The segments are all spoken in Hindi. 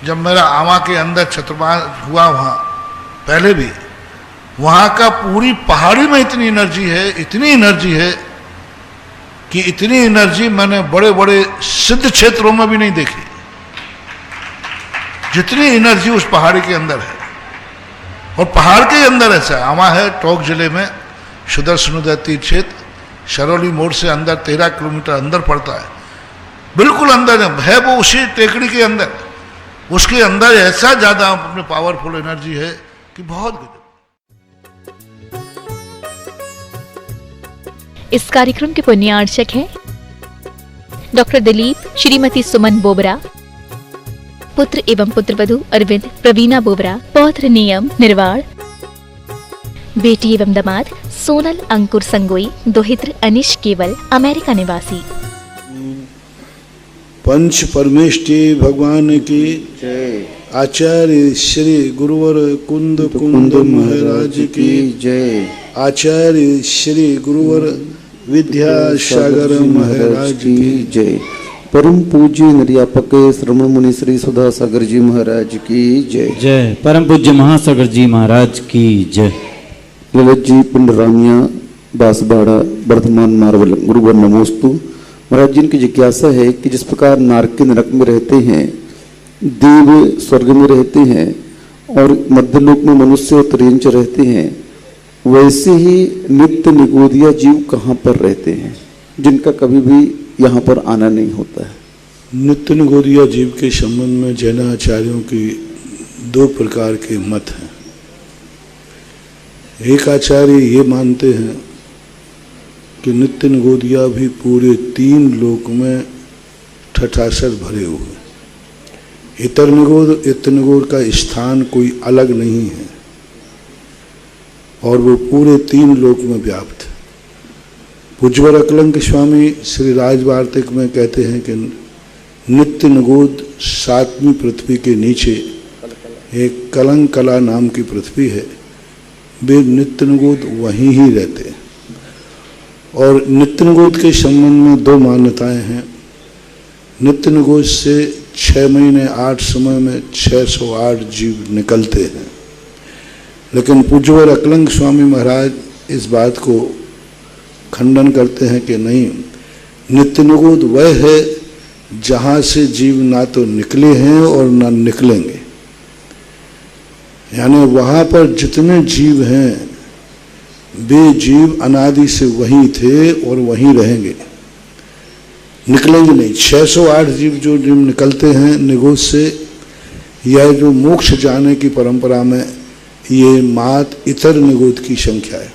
जब मेरा आमा के अंदर छत्रपाल हुआ वहाँ पहले भी, वहाँ का पूरी पहाड़ी में इतनी एनर्जी है, इतनी एनर्जी है कि इतनी एनर्जी मैंने बड़े बड़े सिद्ध क्षेत्रों में भी नहीं देखी, जितनी एनर्जी उस पहाड़ी के अंदर है। और पहाड़ के अंदर ऐसा आमा है, टोंक जिले में सुदर्शन उदय तीर्थ क्षेत्र, शरौली मोड़ से अंदर 13 किलोमीटर अंदर पड़ता है, बिल्कुल अंदर है वो, उसी टेकड़ी के अंदर, उसके अंदर ऐसा ज्यादा अपने पावरफुल एनर्जी है कि बहुत गजब। इस कार्यक्रम के पुण्यार्चक हैं डॉक्टर दिलीप, श्रीमती सुमन बोबरा, पुत्र एवं पुत्रवधू अरविंद प्रवीणा बोबरा, पौत्र नियम निर्वाण, बेटी एवं दामाद सोनल अंकुर संगोई, दोहित्र अनिश केवल, अमेरिका निवासी। पंच परमेष्टि भगवान की जय। आचार्य श्री गुरुवर कुंद कुंद महाराज की जय। आचार्य श्री गुरुवर विद्यासागर महाराज की जय। परम पूज्य निर्यापक श्रवण मुनि श्री सुधा सागर जी महाराज की जय। जय। परम पूज्य महासागर जी महाराज की जय। ललित जी पिंडरामिया बांसवाड़ा वर्धमान मार्बल गुरुवर नमोस्तु। महाराज जी की जिज्ञासा है कि जिस प्रकार नारक के नरक में रहते हैं, देव स्वर्ग में रहते हैं और मध्यलोक में मनुष्य और त्रियंच रहते हैं, वैसे ही नित्य निगोदिया जीव कहाँ पर रहते हैं जिनका कभी भी यहाँ पर आना नहीं होता है? नित्य निगोदिया जीव के संबंध में जैनाचार्यों की 2 प्रकार के मत हैं। एक आचार्य ये मानते हैं कि नित्य निगोदिया भी पूरे 3 लोक में ठठासर भरे हुए, इतर निगोद का स्थान कोई अलग नहीं है और वो पूरे 3 लोक में व्याप्त है। पूज्यवर अकलंक स्वामी श्री राजवार्तिक में कहते हैं कि नित्य निगोद 7वीं पृथ्वी के नीचे एक कलंक कला नाम की पृथ्वी है, वे नित्य निगोद वहीं ही रहते हैं। और नित्य निगोद के संबंध में 2 मान्यताएं हैं। नित्य निगोद से 6 महीने 8 समय में 608 जीव निकलते हैं, लेकिन पूज्यवर अकलंक स्वामी महाराज इस बात को खंडन करते हैं कि नहीं, नित्य निगोद वह है जहाँ से जीव ना तो निकले हैं और ना निकलेंगे। यानी वहाँ पर जितने जीव हैं वे जीव अनादि से वहीं थे और वहीं रहेंगे, निकलेंगे नहीं। 608 जीव जो निकलते हैं निगोद से, यह जो मोक्ष जाने की परंपरा में ये मात इतर निगोद की संख्या है।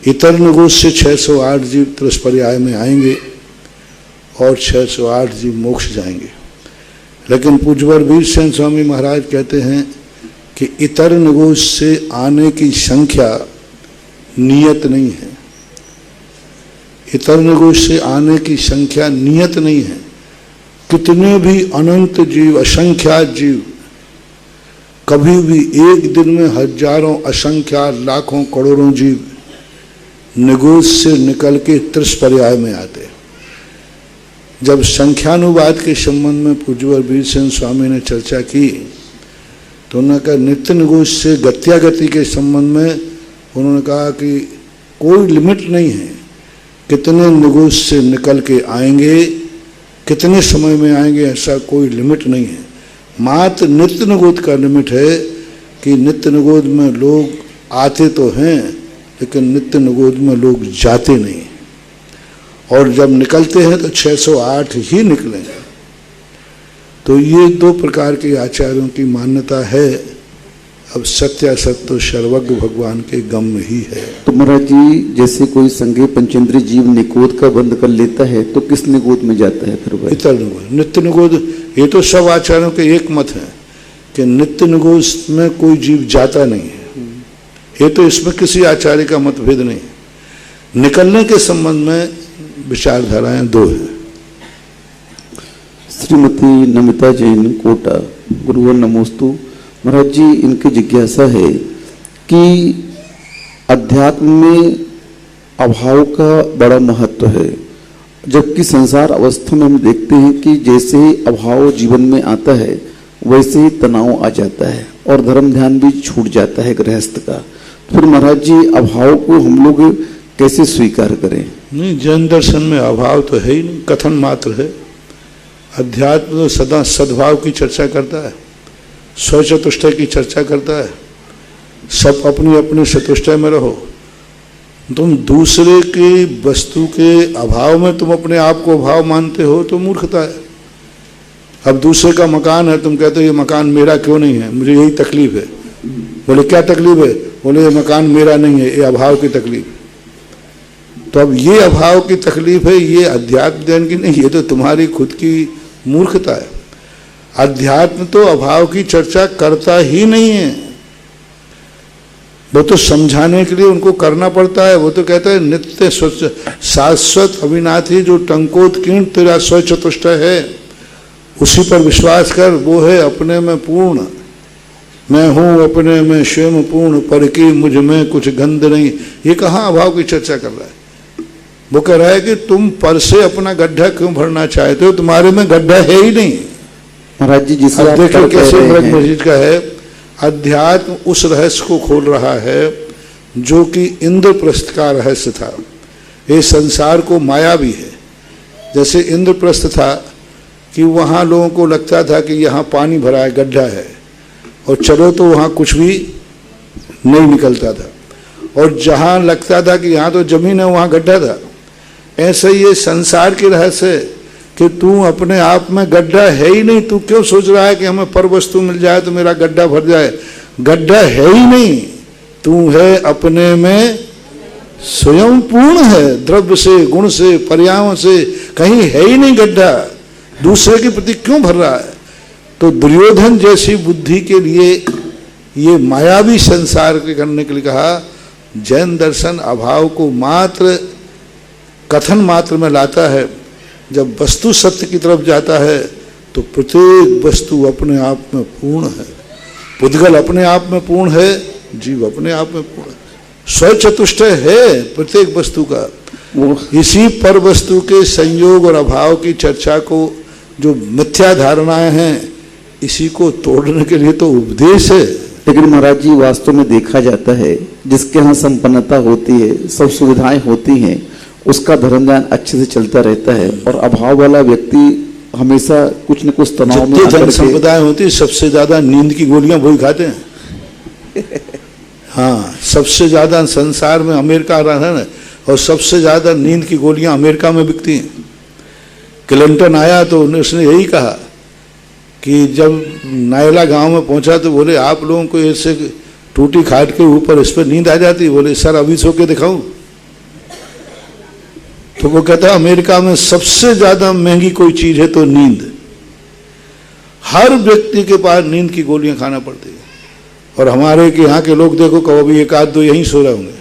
इतर निगोद से 608 जीव त्रस्पर्याय में आएंगे और 608 जीव मोक्ष जाएंगे। लेकिन पूज्यवर वीरसेन स्वामी महाराज कहते हैं कि इतर निगोद से आने की संख्या नियत नहीं है। इतर निगोद से आने की संख्या नियत नहीं है। कितने भी अनंत जीव, असंख्यात जीव, कभी भी एक दिन में हजारों, असंख्यात, लाखों, करोड़ों जीव निगोद से निकल के त्रस्पर्याय में आते। जब संख्यानुवाद के संबंध में पूज्यवर वीरसेन स्वामी ने चर्चा की तो उन्होंने कहा नित्य निगोद से गत्यागति के संबंध में उन्होंने कहा कि कोई लिमिट नहीं है, कितने निगोद से निकल के आएंगे, कितने समय में आएंगे, ऐसा कोई लिमिट नहीं है। मात्र नित्य निगोद का लिमिट है कि नित्य निगोद में लोग आते तो हैं लेकिन नित्य निगोद में लोग जाते नहीं, और जब निकलते हैं तो 608 ही निकलेंगे। तो ये 2 प्रकार के आचार्यों की मान्यता है। अब सत्यासत्य तो सर्वज्ञ भगवान के गम में ही है। तो महाराज जी, जैसे कोई संगे पंचेंद्रीय जीव निगोद का बंद कर लेता है तो किस निगोद में जाता है फिर भाई? इतर निगोद, नित्य निगोद। ये तो सब आचार्यों के एक मत है कि नित्य निगोद में कोई जीव जाता नहीं है। ये तो इसमें किसी आचार्य का मतभेद नहीं है। निकलने के संबंध में विचारधाराएं 2 हैं। श्रीमती नमिता जैन कोटा, गुरुवर नमोस्तु। महाराज जी, इनकी जिज्ञासा है कि अध्यात्म में अभाव का बड़ा महत्व है, जबकि संसार अवस्था में हम देखते हैं कि जैसे ही अभाव जीवन में आता है वैसे ही तनाव आ जाता है और धर्म ध्यान भी छूट जाता है गृहस्थ का। फिर महाराज जी अभाव को हम लोग कैसे स्वीकार करें? नहीं, जैन दर्शन में अभाव तो है ही नहीं, कथन मात्र है। अध्यात्म तो सदा सद्भाव की चर्चा करता है, स्वचतुष्टय की चर्चा करता है। सब अपनी अपनी चतुष्टय में रहो। तुम दूसरे की वस्तु के अभाव में तुम अपने आप को अभाव मानते हो तो मूर्खता है। अब दूसरे का मकान है, तुम कहते हो ये मकान मेरा क्यों नहीं है, मुझे यही तकलीफ है। बोले क्या तकलीफ है? बोले ये मकान मेरा नहीं है, ये अभाव की तकलीफ है। तो अब ये अभाव की तकलीफ है, ये अध्यात्म ज्ञान की नहीं, ये तो तुम्हारी खुद की मूर्खता है। अध्यात्म तो अभाव की चर्चा करता ही नहीं है, वो तो समझाने के लिए उनको करना पड़ता है। वो तो कहता है नित्य स्वच्छ शाश्वत अविनाशी जो टंकोत्कीर्ण तेरा स्वचतुष्टय है, उसी पर विश्वास कर। वो है अपने में पूर्ण, मैं हूँ अपने में स्वयं पूर्ण, पर की मुझ में कुछ गंध नहीं। ये कहाँ अभाव की चर्चा कर रहा है? वो कह रहा है कि तुम पर से अपना गड्ढा क्यों भरना चाहते हो, तुम्हारे में गड्ढा है ही नहीं। महाराज जी जिस देखो कैसे ब्रह्म मस्जिद का है, अध्यात्म उस रहस्य को खोल रहा है जो कि इंद्रप्रस्थ का रहस्य था। ये संसार को माया भी है। जैसे इंद्रप्रस्थ था कि वहाँ लोगों को लगता था कि यहाँ पानी भरा है, गड्ढा है, और चलो तो वहाँ कुछ भी नहीं निकलता था। और जहाँ लगता था कि यहाँ तो जमीन है, वहाँ गड्ढा था। ऐसे ये संसार की रहस्य है कि तू अपने आप में गड्ढा है ही नहीं। तू क्यों सोच रहा है कि हमें पर वस्तु मिल जाए तो मेरा गड्ढा भर जाए? गड्ढा है ही नहीं, तू है अपने में स्वयं पूर्ण है, द्रव्य से, गुण से, पर्यायों से, कहीं है ही नहीं गड्ढा। दूसरे के प्रति क्यों भर रहा है? तो दुर्योधन जैसी बुद्धि के लिए ये मायावी संसार के करने के लिए कहा। जैन दर्शन अभाव को मात्र कथन मात्र में लाता है। जब वस्तु सत्य की तरफ जाता है तो प्रत्येक वस्तु अपने आप में पूर्ण है। पुद्गल अपने आप में पूर्ण है, जीव अपने आप में पूर्ण है, स्वचतुष्टय है प्रत्येक वस्तु का। इसी पर वस्तु के संयोग और अभाव की चर्चा को, जो मिथ्या धारणाएं हैं, इसी को तोड़ने के लिए तो उपदेश है। लेकिन महाराज जी वास्तव में देखा जाता है जिसके यहाँ संपन्नता होती है, सब सुविधाएं होती हैं, उसका धर्म ज्ञान अच्छे से चलता रहता है। और अभाव वाला व्यक्ति हमेशा कुछ न कुछ तनाव में धन संपदाएं होती है, सबसे ज्यादा नींद की गोलियां वही खाते हैं। हाँ, सबसे ज्यादा संसार में अमेरिका रहा है ना, और सबसे ज्यादा नींद की गोलियां अमेरिका में बिकती हैं। क्लिंटन आया तो उसने यही कहा कि जब नायला गांव में पहुंचा तो बोले आप लोगों को ऐसे टूटी खाट के ऊपर इस पर नींद आ जाती? बोले सर अभी सो के दिखाऊं? तो वो कहता है अमेरिका में सबसे ज्यादा महंगी कोई चीज है तो नींद। हर व्यक्ति के पास नींद की गोलियां खाना पड़ती है। और हमारे के यहाँ के लोग देखो कहो भी एक आध दो यहीं सो रहे होंगे।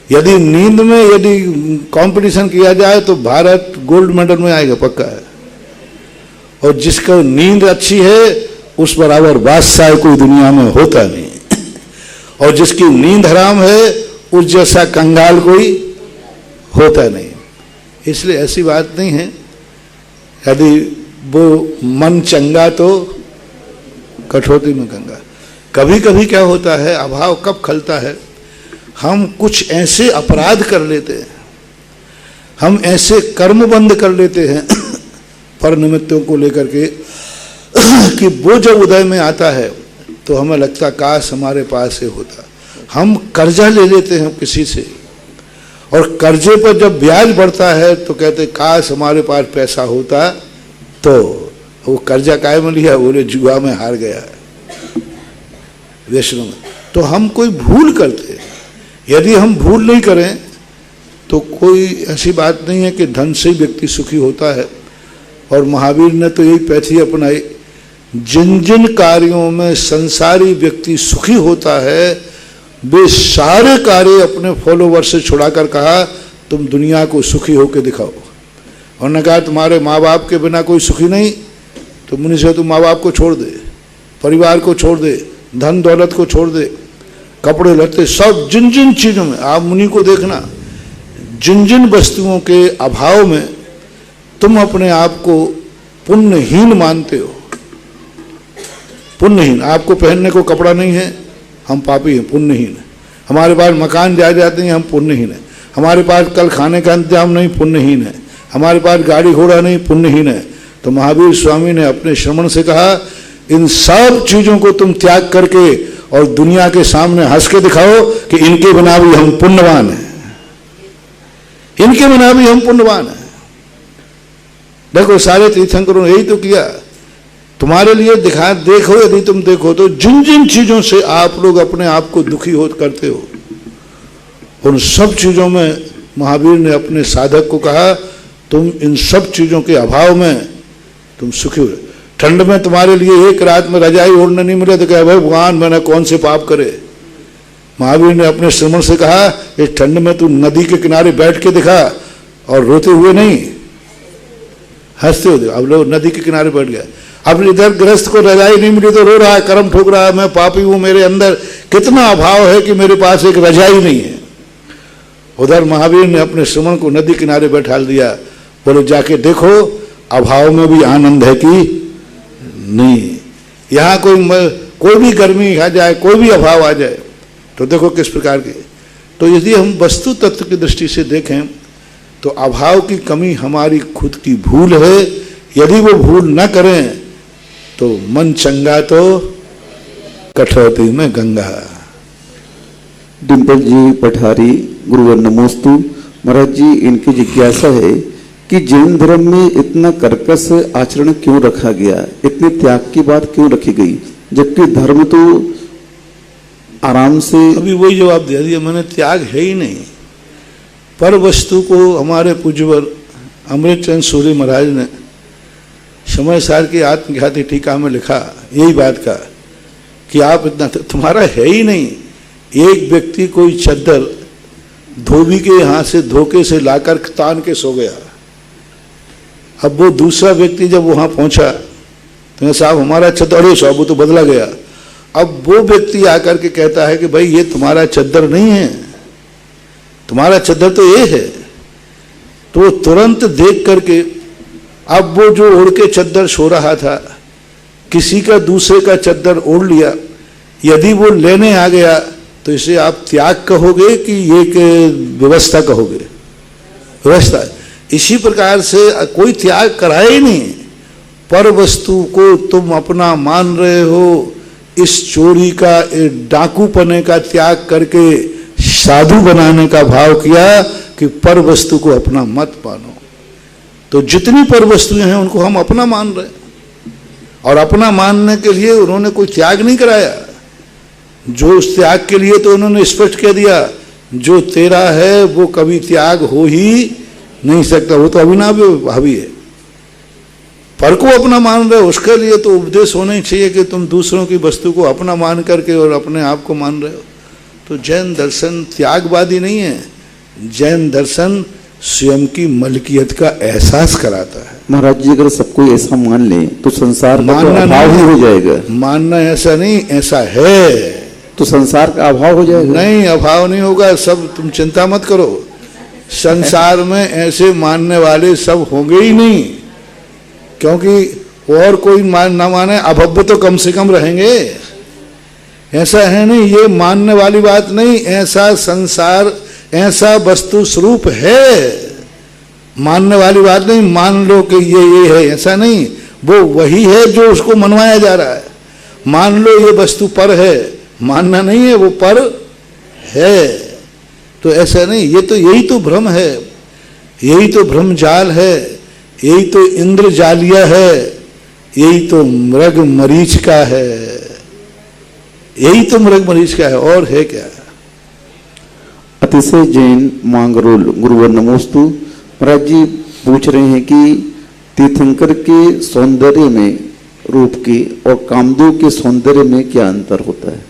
यदि नींद में यदि कंपटीशन किया जाए तो भारत गोल्ड मेडल में आएगा, पक्का है। और जिसका नींद अच्छी है उस बराबर बादशाह कोई दुनिया में होता नहीं। और जिसकी नींद हराम है उस जैसा कंगाल कोई होता नहीं। इसलिए ऐसी बात नहीं है, यदि वो मन चंगा तो कठौती में गंगा। कभी कभी क्या होता है, अभाव कब खलता है, हम कुछ ऐसे अपराध कर लेते हैं, हम ऐसे कर्म बंद कर लेते हैं पर निमित्तों को लेकर के कि वो जब उदय में आता है तो हमें लगता काश हमारे पास ये होता। हम कर्जा ले लेते हैं किसी से, और कर्जे पर जब ब्याज बढ़ता है तो कहते काश हमारे पास पैसा होता। तो वो कर्जा काय में लिया? बोले जुआ में हार गया है, वैष्णव में। तो हम कोई भूल करते हैं। यदि हम भूल नहीं करें तो कोई ऐसी बात नहीं है कि धन से ही व्यक्ति सुखी होता है। और महावीर ने तो यही पैथी अपनाई, जिन जिन कार्यों में संसारी व्यक्ति सुखी होता है वे सारे कार्य अपने फॉलोवर से छुड़ाकर कहा तुम दुनिया को सुखी होकर दिखाओ। और ने कहा तुम्हारे माँ बाप के बिना कोई सुखी नहीं, तो मुनि से तुम माँ बाप को छोड़ दे, परिवार को छोड़ दे, धन दौलत को छोड़ दे, कपड़े लत्ते सब, जिन जिन चीज़ों में आप मुनि को देखना, जिन जिन वस्तुओं के अभाव में तुम अपने आप को पुण्यहीन मानते हो। पुण्यहीन, आपको पहनने को कपड़ा नहीं है, हम पापी हैं, पुण्यहीन है। हमारे पास मकान जायदाद नहीं, हम पुण्यहीन है। हमारे पास कल खाने का इंतजाम नहीं, पुण्यहीन है। हमारे पास गाड़ी घोड़ा नहीं, पुण्यहीन है। तो महावीर स्वामी ने अपने श्रवण से कहा, इन सब चीजों को तुम त्याग करके और दुनिया के सामने हंस के दिखाओ कि इनके बिना भी हम पुण्यवान हैं, इनके बिना भी हम पुण्यवान हैं। देखो सारे तीर्थंकरों ने यही तो किया। तुम्हारे लिए देखो, यदि तुम देखो तो जिन जिन चीजों से आप लोग अपने आप को दुखी हो करते हो, उन सब चीजों में महावीर ने अपने साधक को कहा, तुम इन सब चीजों के अभाव में तुम सुखी हो। ठंड में तुम्हारे लिए एक रात में रजाई ओढ़ने नहीं मिले तो क्या भगवान मैंने कौन से पाप करे। महावीर ने अपने श्रवण से कहा, इस ठंड में तू नदी के किनारे बैठ के दिखा और रोते हुए नहीं, हंसते हुए। अब लोग नदी के किनारे बैठ गए, अब इधर गृहस्थ को रजाई नहीं मिली तो रो रहा है, कर्म ठोक रहा है, मैं पापी हूं, मेरे अंदर कितना अभाव है कि मेरे पास एक रजाई नहीं है। उधर महावीर ने अपने श्रवण को नदी किनारे बैठा दिया, बोले जाके देखो अभाव में भी आनंद है कि नहीं। यहाँ कोई भी गर्मी आ जाए, कोई भी अभाव आ जाए तो देखो किस प्रकार के। तो यदि हम वस्तु तत्व की दृष्टि से देखें तो अभाव की कमी हमारी खुद की भूल है। यदि वो भूल न करें तो मन चंगा तो कठौती में गंगा। डिम्पल जी पठारी, गुरुवर नमोस्तु। महाराज जी, इनकी जिज्ञासा है कि जैन धर्म में इतना कर्कश आचरण क्यों रखा गया, इतने त्याग की बात क्यों रखी गई, जबकि धर्म तो आराम से। अभी वही जवाब दे दिया मैंने, त्याग है ही नहीं। पर वस्तु को हमारे पूज्यवर अमृतचंद सूरी महाराज ने समय सार की आत्मघाती टीका में लिखा यही बात का कि आप इतना तुम्हारा है ही नहीं। एक व्यक्ति कोई चद्दर धोबी के यहाँ से धोखे से लाकर तान के सो गया। अब वो दूसरा व्यक्ति जब वहां पहुंचा तो साहब हमारा चद्दर, अरे साहब वो तो बदला गया। अब वो व्यक्ति आकर के कहता है कि भाई ये तुम्हारा चद्दर नहीं है, तुम्हारा चद्दर तो ये है। तो तुरंत देख करके अब वो जो ओढ़ के चद्दर सो रहा था, किसी का दूसरे का चद्दर ओढ़ लिया, यदि वो लेने आ गया तो इसे आप त्याग कहोगे कि एक व्यवस्था कहोगे? व्यवस्था। इसी प्रकार से कोई त्याग कराए ही नहीं। पर वस्तु को तुम अपना मान रहे हो, इस चोरी का, डाकूपने का त्याग करके साधु बनाने का भाव किया कि पर वस्तु को अपना मत मानो। तो जितनी पर वस्तुएं हैं उनको हम अपना मान रहे हैं, और अपना मानने के लिए उन्होंने कोई त्याग नहीं कराया। जो उस त्याग के लिए तो उन्होंने स्पष्ट कह दिया, जो तेरा है वो कभी त्याग हो ही नहीं सकता, वो तो अविनाभावी है। पर को अपना मान रहे हो, उसके लिए तो उपदेश होना ही चाहिए कि तुम दूसरों की वस्तु को अपना मान करके और अपने आप को मान रहे हो। तो जैन दर्शन त्यागवादी नहीं है, जैन दर्शन स्वयं की मलकियत का एहसास कराता है। महाराज जी, अगर सब कोई ऐसा मान ले तो संसार का तो अभाव ही हो जाएगा। मानना ऐसा नहीं, ऐसा है तो संसार का अभाव हो जाएगा। नहीं, अभाव नहीं होगा। सब तुम चिंता मत करो, संसार में ऐसे मानने वाले सब होंगे ही नहीं, क्योंकि और कोई ना माने अभव्य तो कम से कम रहेंगे। ऐसा है नहीं, ये मानने वाली बात नहीं। ऐसा संसार, ऐसा वस्तु स्वरूप है, मानने वाली बात नहीं। मान लो कि ये है, ऐसा नहीं। वो वही है जो उसको मनवाया जा रहा है। मान लो ये वस्तु पर है, मानना नहीं है, वो पर है। तो ऐसा नहीं, ये तो यही तो भ्रम है, यही तो भ्रम जाल है, यही तो इंद्रजालिया है, यही तो मृग मरीच का है, यही तो मृग मरीच का है, और है क्या? अतिशय जैन मांगरोल, गुरुवर नमोस्तु। महाराज जी पूछ रहे हैं कि तीर्थंकर के सौंदर्य में रूप के और कामदेव के सौंदर्य में क्या अंतर होता है?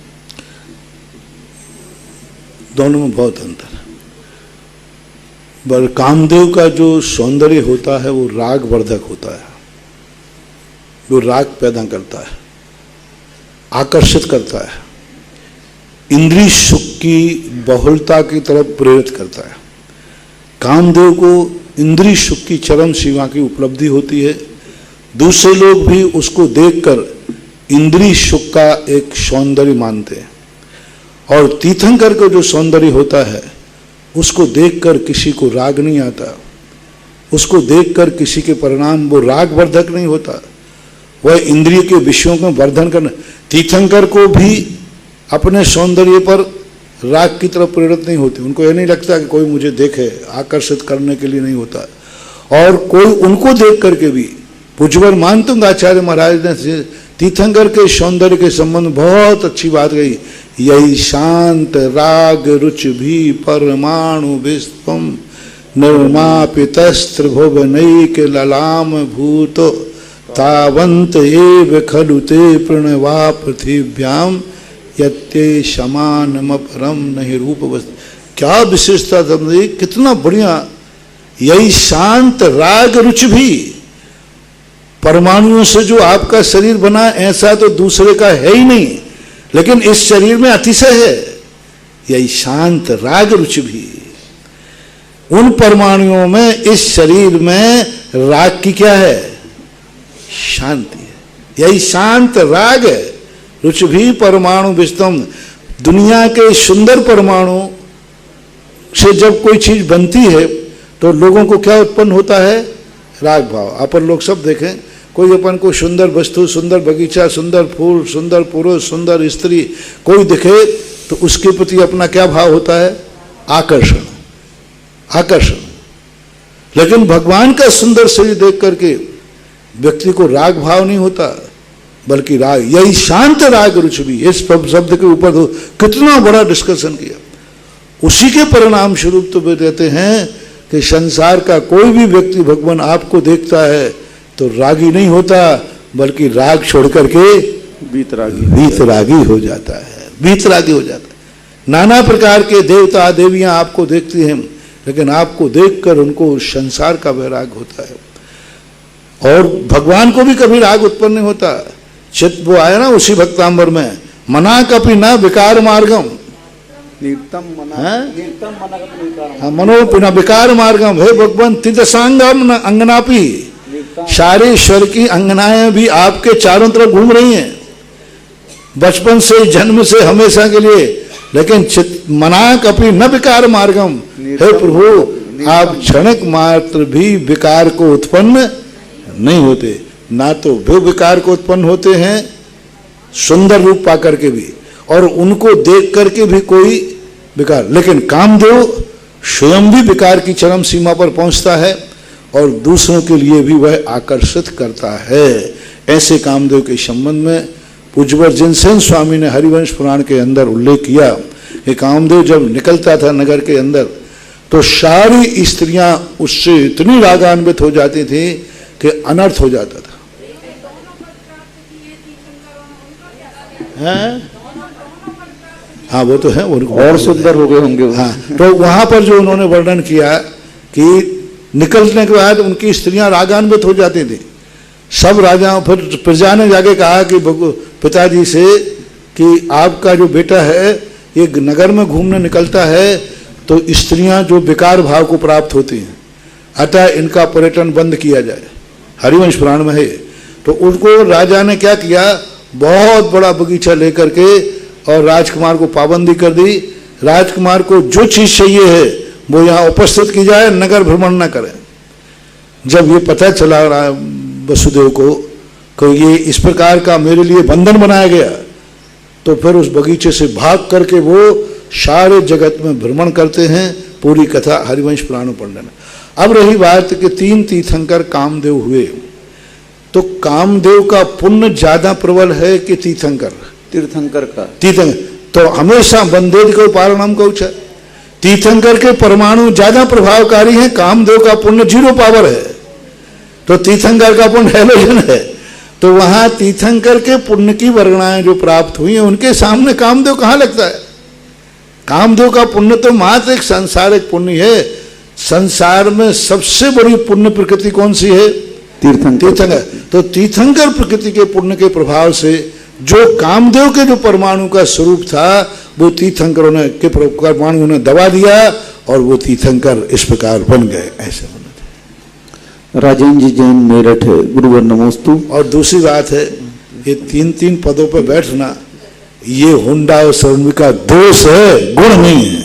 दोनों में बहुत अंतर है। पर कामदेव का जो सौंदर्य होता है वो राग वर्धक होता है, वो राग पैदा करता है, आकर्षित करता है, इंद्रिय सुख की बहुलता की तरफ प्रेरित करता है। कामदेव को इंद्रिय सुख की चरम सीमा की उपलब्धि होती है, दूसरे लोग भी उसको देखकर इंद्रिय सुख का एक सौंदर्य मानते हैं। और तीर्थंकर का जो सौंदर्य होता है उसको देखकर किसी को राग नहीं आता, उसको देखकर किसी के परिणाम वो राग वर्धक नहीं होता, वह इंद्रिय के विषयों का वर्धन करना। तीर्थंकर को भी अपने सौंदर्य पर राग की तरफ प्रेरित नहीं होते, उनको यह नहीं लगता कि कोई मुझे देखे, आकर्षित करने के लिए नहीं होता। और कोई उनको देख करके भी, पूज्यवर मानतुंग आचार्य महाराज ने तीर्थंकर के सौंदर्य के संबंध बहुत अच्छी बात कही। यही शांत राग रुच भी परमाणु विस्पम निर्मापितस्त्रिभुवनैक ललाम भूत तावंत एव खलु ते प्रणवा पृथिव्याम यत्ते समानमपरम नहीं रूप वस्तु। क्या विशेषता समझे, कितना बढ़िया। यही शांत राग रुच भी, परमाणुओं से जो आपका शरीर बना ऐसा तो दूसरे का है ही नहीं, लेकिन इस शरीर में अतिशय है। यही शांत राग रुच भी, उन परमाणुओं में, इस शरीर में राग की क्या है, शांति है। यही शांत राग है। रुच भी परमाणु विस्तम, दुनिया के सुंदर परमाणु से जब कोई चीज बनती है तो लोगों को क्या उत्पन्न होता है, राग भाव। अपन लोग सब देखें, कोई अपन को सुंदर वस्तु, सुंदर बगीचा, सुंदर फूल, सुंदर पुरुष, सुंदर स्त्री कोई दिखे तो उसके प्रति अपना क्या भाव होता है, आकर्षण, आकर्षण। लेकिन भगवान का सुंदर शरीर देख करके व्यक्ति को राग भाव नहीं होता, बल्कि राग, यही शांत राग रुच भी। इस शब्द के ऊपर तो कितना बड़ा डिस्कशन किया। उसी के परिणाम स्वरूप तो वे कहते हैं कि संसार का कोई भी व्यक्ति भगवान आपको देखता है तो रागी नहीं होता, बल्कि राग छोड़ करके वीतरागी हो जाता है, वीतरागी हो जाता है। नाना प्रकार के देवता देवियां आपको देखती हैं, लेकिन आपको देखकर उनको संसार का वैराग होता है। और भगवान को भी कभी राग उत्पन्न नहीं होता। चित्त वो आया ना उसी भक्तांबर में, मना कपि न विकार मार्गम, मनो पुनः विकार मार्गम। हे भगवान तिदसांगम अंगनापी, सारे ईश्वर की अंगनाएं भी आपके चारों तरफ घूम रही हैं, बचपन से, जन्म से, हमेशा के लिए। लेकिन मना कपि न विकार मार्गम, हे प्रभु आप क्षणिक मात्र भी विकार को उत्पन्न नहीं होते। ना तो वे विकार को उत्पन्न होते हैं सुंदर रूप पा करके भी, और उनको देख करके भी कोई विकार। लेकिन कामदेव स्वयं भी विकार की चरम सीमा पर पहुंचता है और दूसरों के लिए भी वह आकर्षित करता है। ऐसे कामदेव के संबंध में पूज्यवर जिनसेन स्वामी ने हरिवंश पुराण के अंदर उल्लेख किया कि कामदेव जब निकलता था नगर के अंदर तो सारी स्त्रियां उससे इतनी रागान्वित हो जाती थी कि अनर्थ हो जाता था। हाँ वो तो है, और सुंदर हो गए होंगे। हाँ, तो वहां पर जो उन्होंने वर्णन किया कि निकलने के बाद उनकी स्त्रियां रागान्वित हो जाती थी। सब राजाओं, फिर प्रजा ने जाके कहा कि पिताजी से कि आपका जो बेटा है ये नगर में घूमने निकलता है तो स्त्रियां जो विकार भाव को प्राप्त होती हैं, अतः इनका पर्यटन बंद किया जाए। हरिवंश पुराण में है। तो उनको राजा ने क्या किया, बहुत बड़ा बगीचा लेकर के और राजकुमार को पाबंदी कर दी। राजकुमार को जो चीज चाहिए है वो यहाँ उपस्थित की जाए, नगर भ्रमण न करें। जब ये पता चला वसुदेव को कि ये इस प्रकार का मेरे लिए बंधन बनाया गया, तो फिर उस बगीचे से भाग करके वो सारे जगत में भ्रमण करते हैं। पूरी कथा हरिवंश पुराण पढ़ने में। अब रही बात कि 3 तीर्थंकर कामदेव हुए, तो कामदेव का पुण्य ज्यादा प्रबल है कि तीर्थंकर? तीर्थंकर का। तीर्थंकर तो हमेशा बंदेद को पारणम कौच है। तीर्थंकर के परमाणु ज्यादा प्रभावकारी हैं, कामदेव का पुण्य 0 पावर है, तो तीर्थंकर का पुण्य हैलोजन है। तो वहां तीर्थंकर के पुण्य की वर्णनाएं जो प्राप्त हुई हैं उनके सामने कामदेव कहां लगता है। कामदेव का पुण्य तो मात्र एक सांसारिक पुण्य है। संसार में सबसे बड़ी पुण्य प्रकृति कौन सी है? तीर्थंकर। तो तीर्थंकर प्रकृति के पुण्य के प्रभाव से जो कामदेव के जो परमाणु का स्वरूप था वो तीर्थंकरों ने के परमाणु ने दबा दिया और वो तीर्थंकर इस प्रकार बन गए। ऐसे बने थे। राजेंद्र जैन मेरठ गुरुवर नमोस्तु। और दूसरी बात है, ये 3-3 पदों पर बैठना ये हुंडा और शर्मी का दोष है, गुण नहीं है।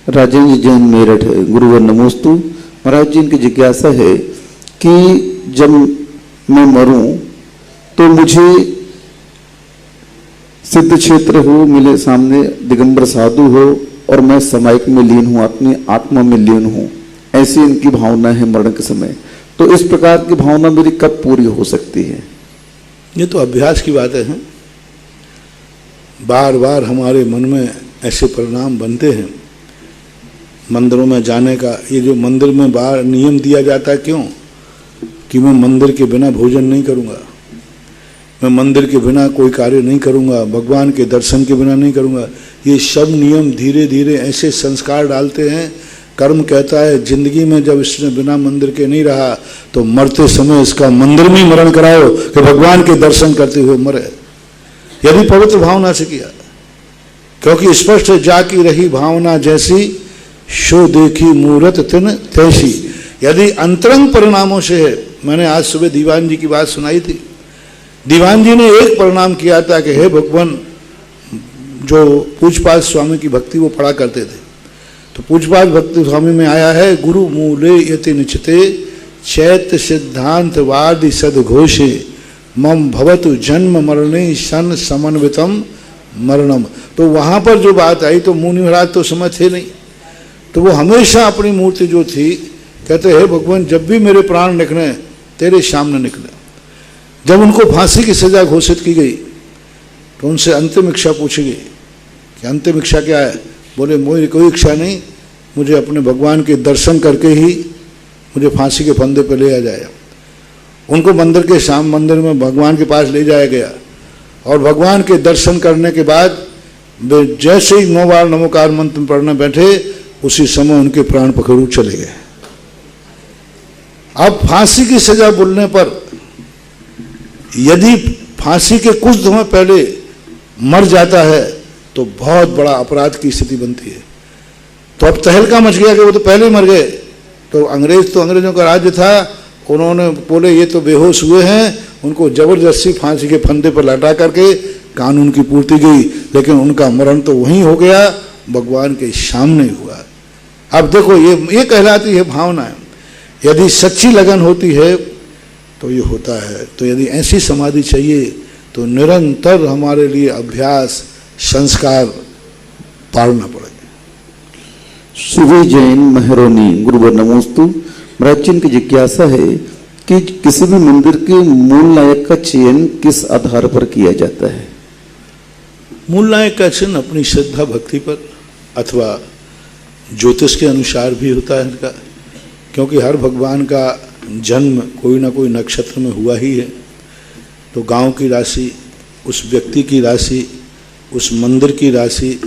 राजेंद्र जैन मेरठ गुरुवर नमोस्तु। महाराज जी, इनकी जिज्ञासा है कि जब मैं मरूं तो मुझे सिद्ध क्षेत्र हो मिले, सामने दिगंबर साधु हो और मैं समायिक में लीन हूं, अपनी आत्मा में लीन हूं, ऐसी इनकी भावना है मरण के समय। तो इस प्रकार की भावना मेरी कब पूरी हो सकती है? ये तो अभ्यास की बातें हैं। बार बार हमारे मन में ऐसे परिणाम बनते हैं मंदिरों में जाने का। ये जो मंदिर में बाहर नियम दिया जाता है, क्यों? कि मैं मंदिर के बिना भोजन नहीं करूँगा, मैं मंदिर के बिना कोई कार्य नहीं करूँगा, भगवान के दर्शन के बिना नहीं करूँगा। ये सब नियम धीरे धीरे ऐसे संस्कार डालते हैं। कर्म कहता है जिंदगी में जब इसने बिना मंदिर के नहीं रहा तो मरते समय इसका मंदिर में मरण कराओ कि भगवान के दर्शन करते हुए मरे, यदि पवित्र भावना से किया। क्योंकि स्पष्ट जाकी रही भावना जैसी, शो देखी मूरत तिन तैसी। यदि अंतरंग परिणामों से है, मैंने आज सुबह दीवान जी की बात सुनाई थी। दीवान जी ने एक परिणाम किया था कि हे भगवान, जो पूजपाल स्वामी की भक्ति वो पढ़ा करते थे, तो पूजपाल भक्ति स्वामी में आया है, गुरु मूले यति निचते चैत्य सिद्धांत वादि सदघोषे मम भवतु जन्म मरणे सन समन्वितम मरणम। तो वहां पर जो बात आई तो मुनि महाराज तो समय थे नहीं, तो वो हमेशा अपनी मूर्ति जो थी कहते हे भगवान, जब भी मेरे प्राण निकले तेरे सामने निकले। जब उनको फांसी की सजा घोषित की गई तो उनसे अंतिम इच्छा पूछी गई कि अंतिम इच्छा क्या है? बोले मेरी कोई इच्छा नहीं, मुझे अपने भगवान के दर्शन करके ही मुझे फांसी के फंदे पर ले जाए। उनको मंदिर में भगवान के पास ले जाया गया और भगवान के दर्शन करने के बाद वे जैसे ही 9 बार नमोकार मंत्र पढ़ने बैठे, उसी समय उनके प्राण पखेरु चले गए। अब फांसी की सजा बोलने पर यदि फांसी के कुछ समय पहले मर जाता है तो बहुत बड़ा अपराध की स्थिति बनती है। तो अब तहलका मच गया कि वो तो पहले ही मर गए। तो अंग्रेजों का राज्य था, उन्होंने बोले ये तो बेहोश हुए हैं, उनको जबरदस्ती फांसी के फंदे पर लटा करके कानून की पूर्ति गई, लेकिन उनका मरण तो वहीं हो गया, भगवान के सामने हुआ। अब देखो ये कहलाती है भावना। यदि सच्ची लगन होती है तो ये होता है। तो यदि ऐसी समाधि चाहिए तो निरंतर हमारे लिए अभ्यास संस्कार पालना पड़ेगा। शिवी जैन महरोनी गुरुवर नमोस्तु। महाराज जी, की जिज्ञासा है कि किसी भी मंदिर के मूल नायक का चयन किस आधार पर किया जाता है? मूल नायक का चयन अपनी श्रद्धा भक्ति पर अथवा ज्योतिष के अनुसार भी होता है इनका, क्योंकि हर भगवान का जन्म कोई ना कोई नक्षत्र में हुआ ही है। तो गांव की राशि, उस व्यक्ति की राशि, उस मंदिर की राशि,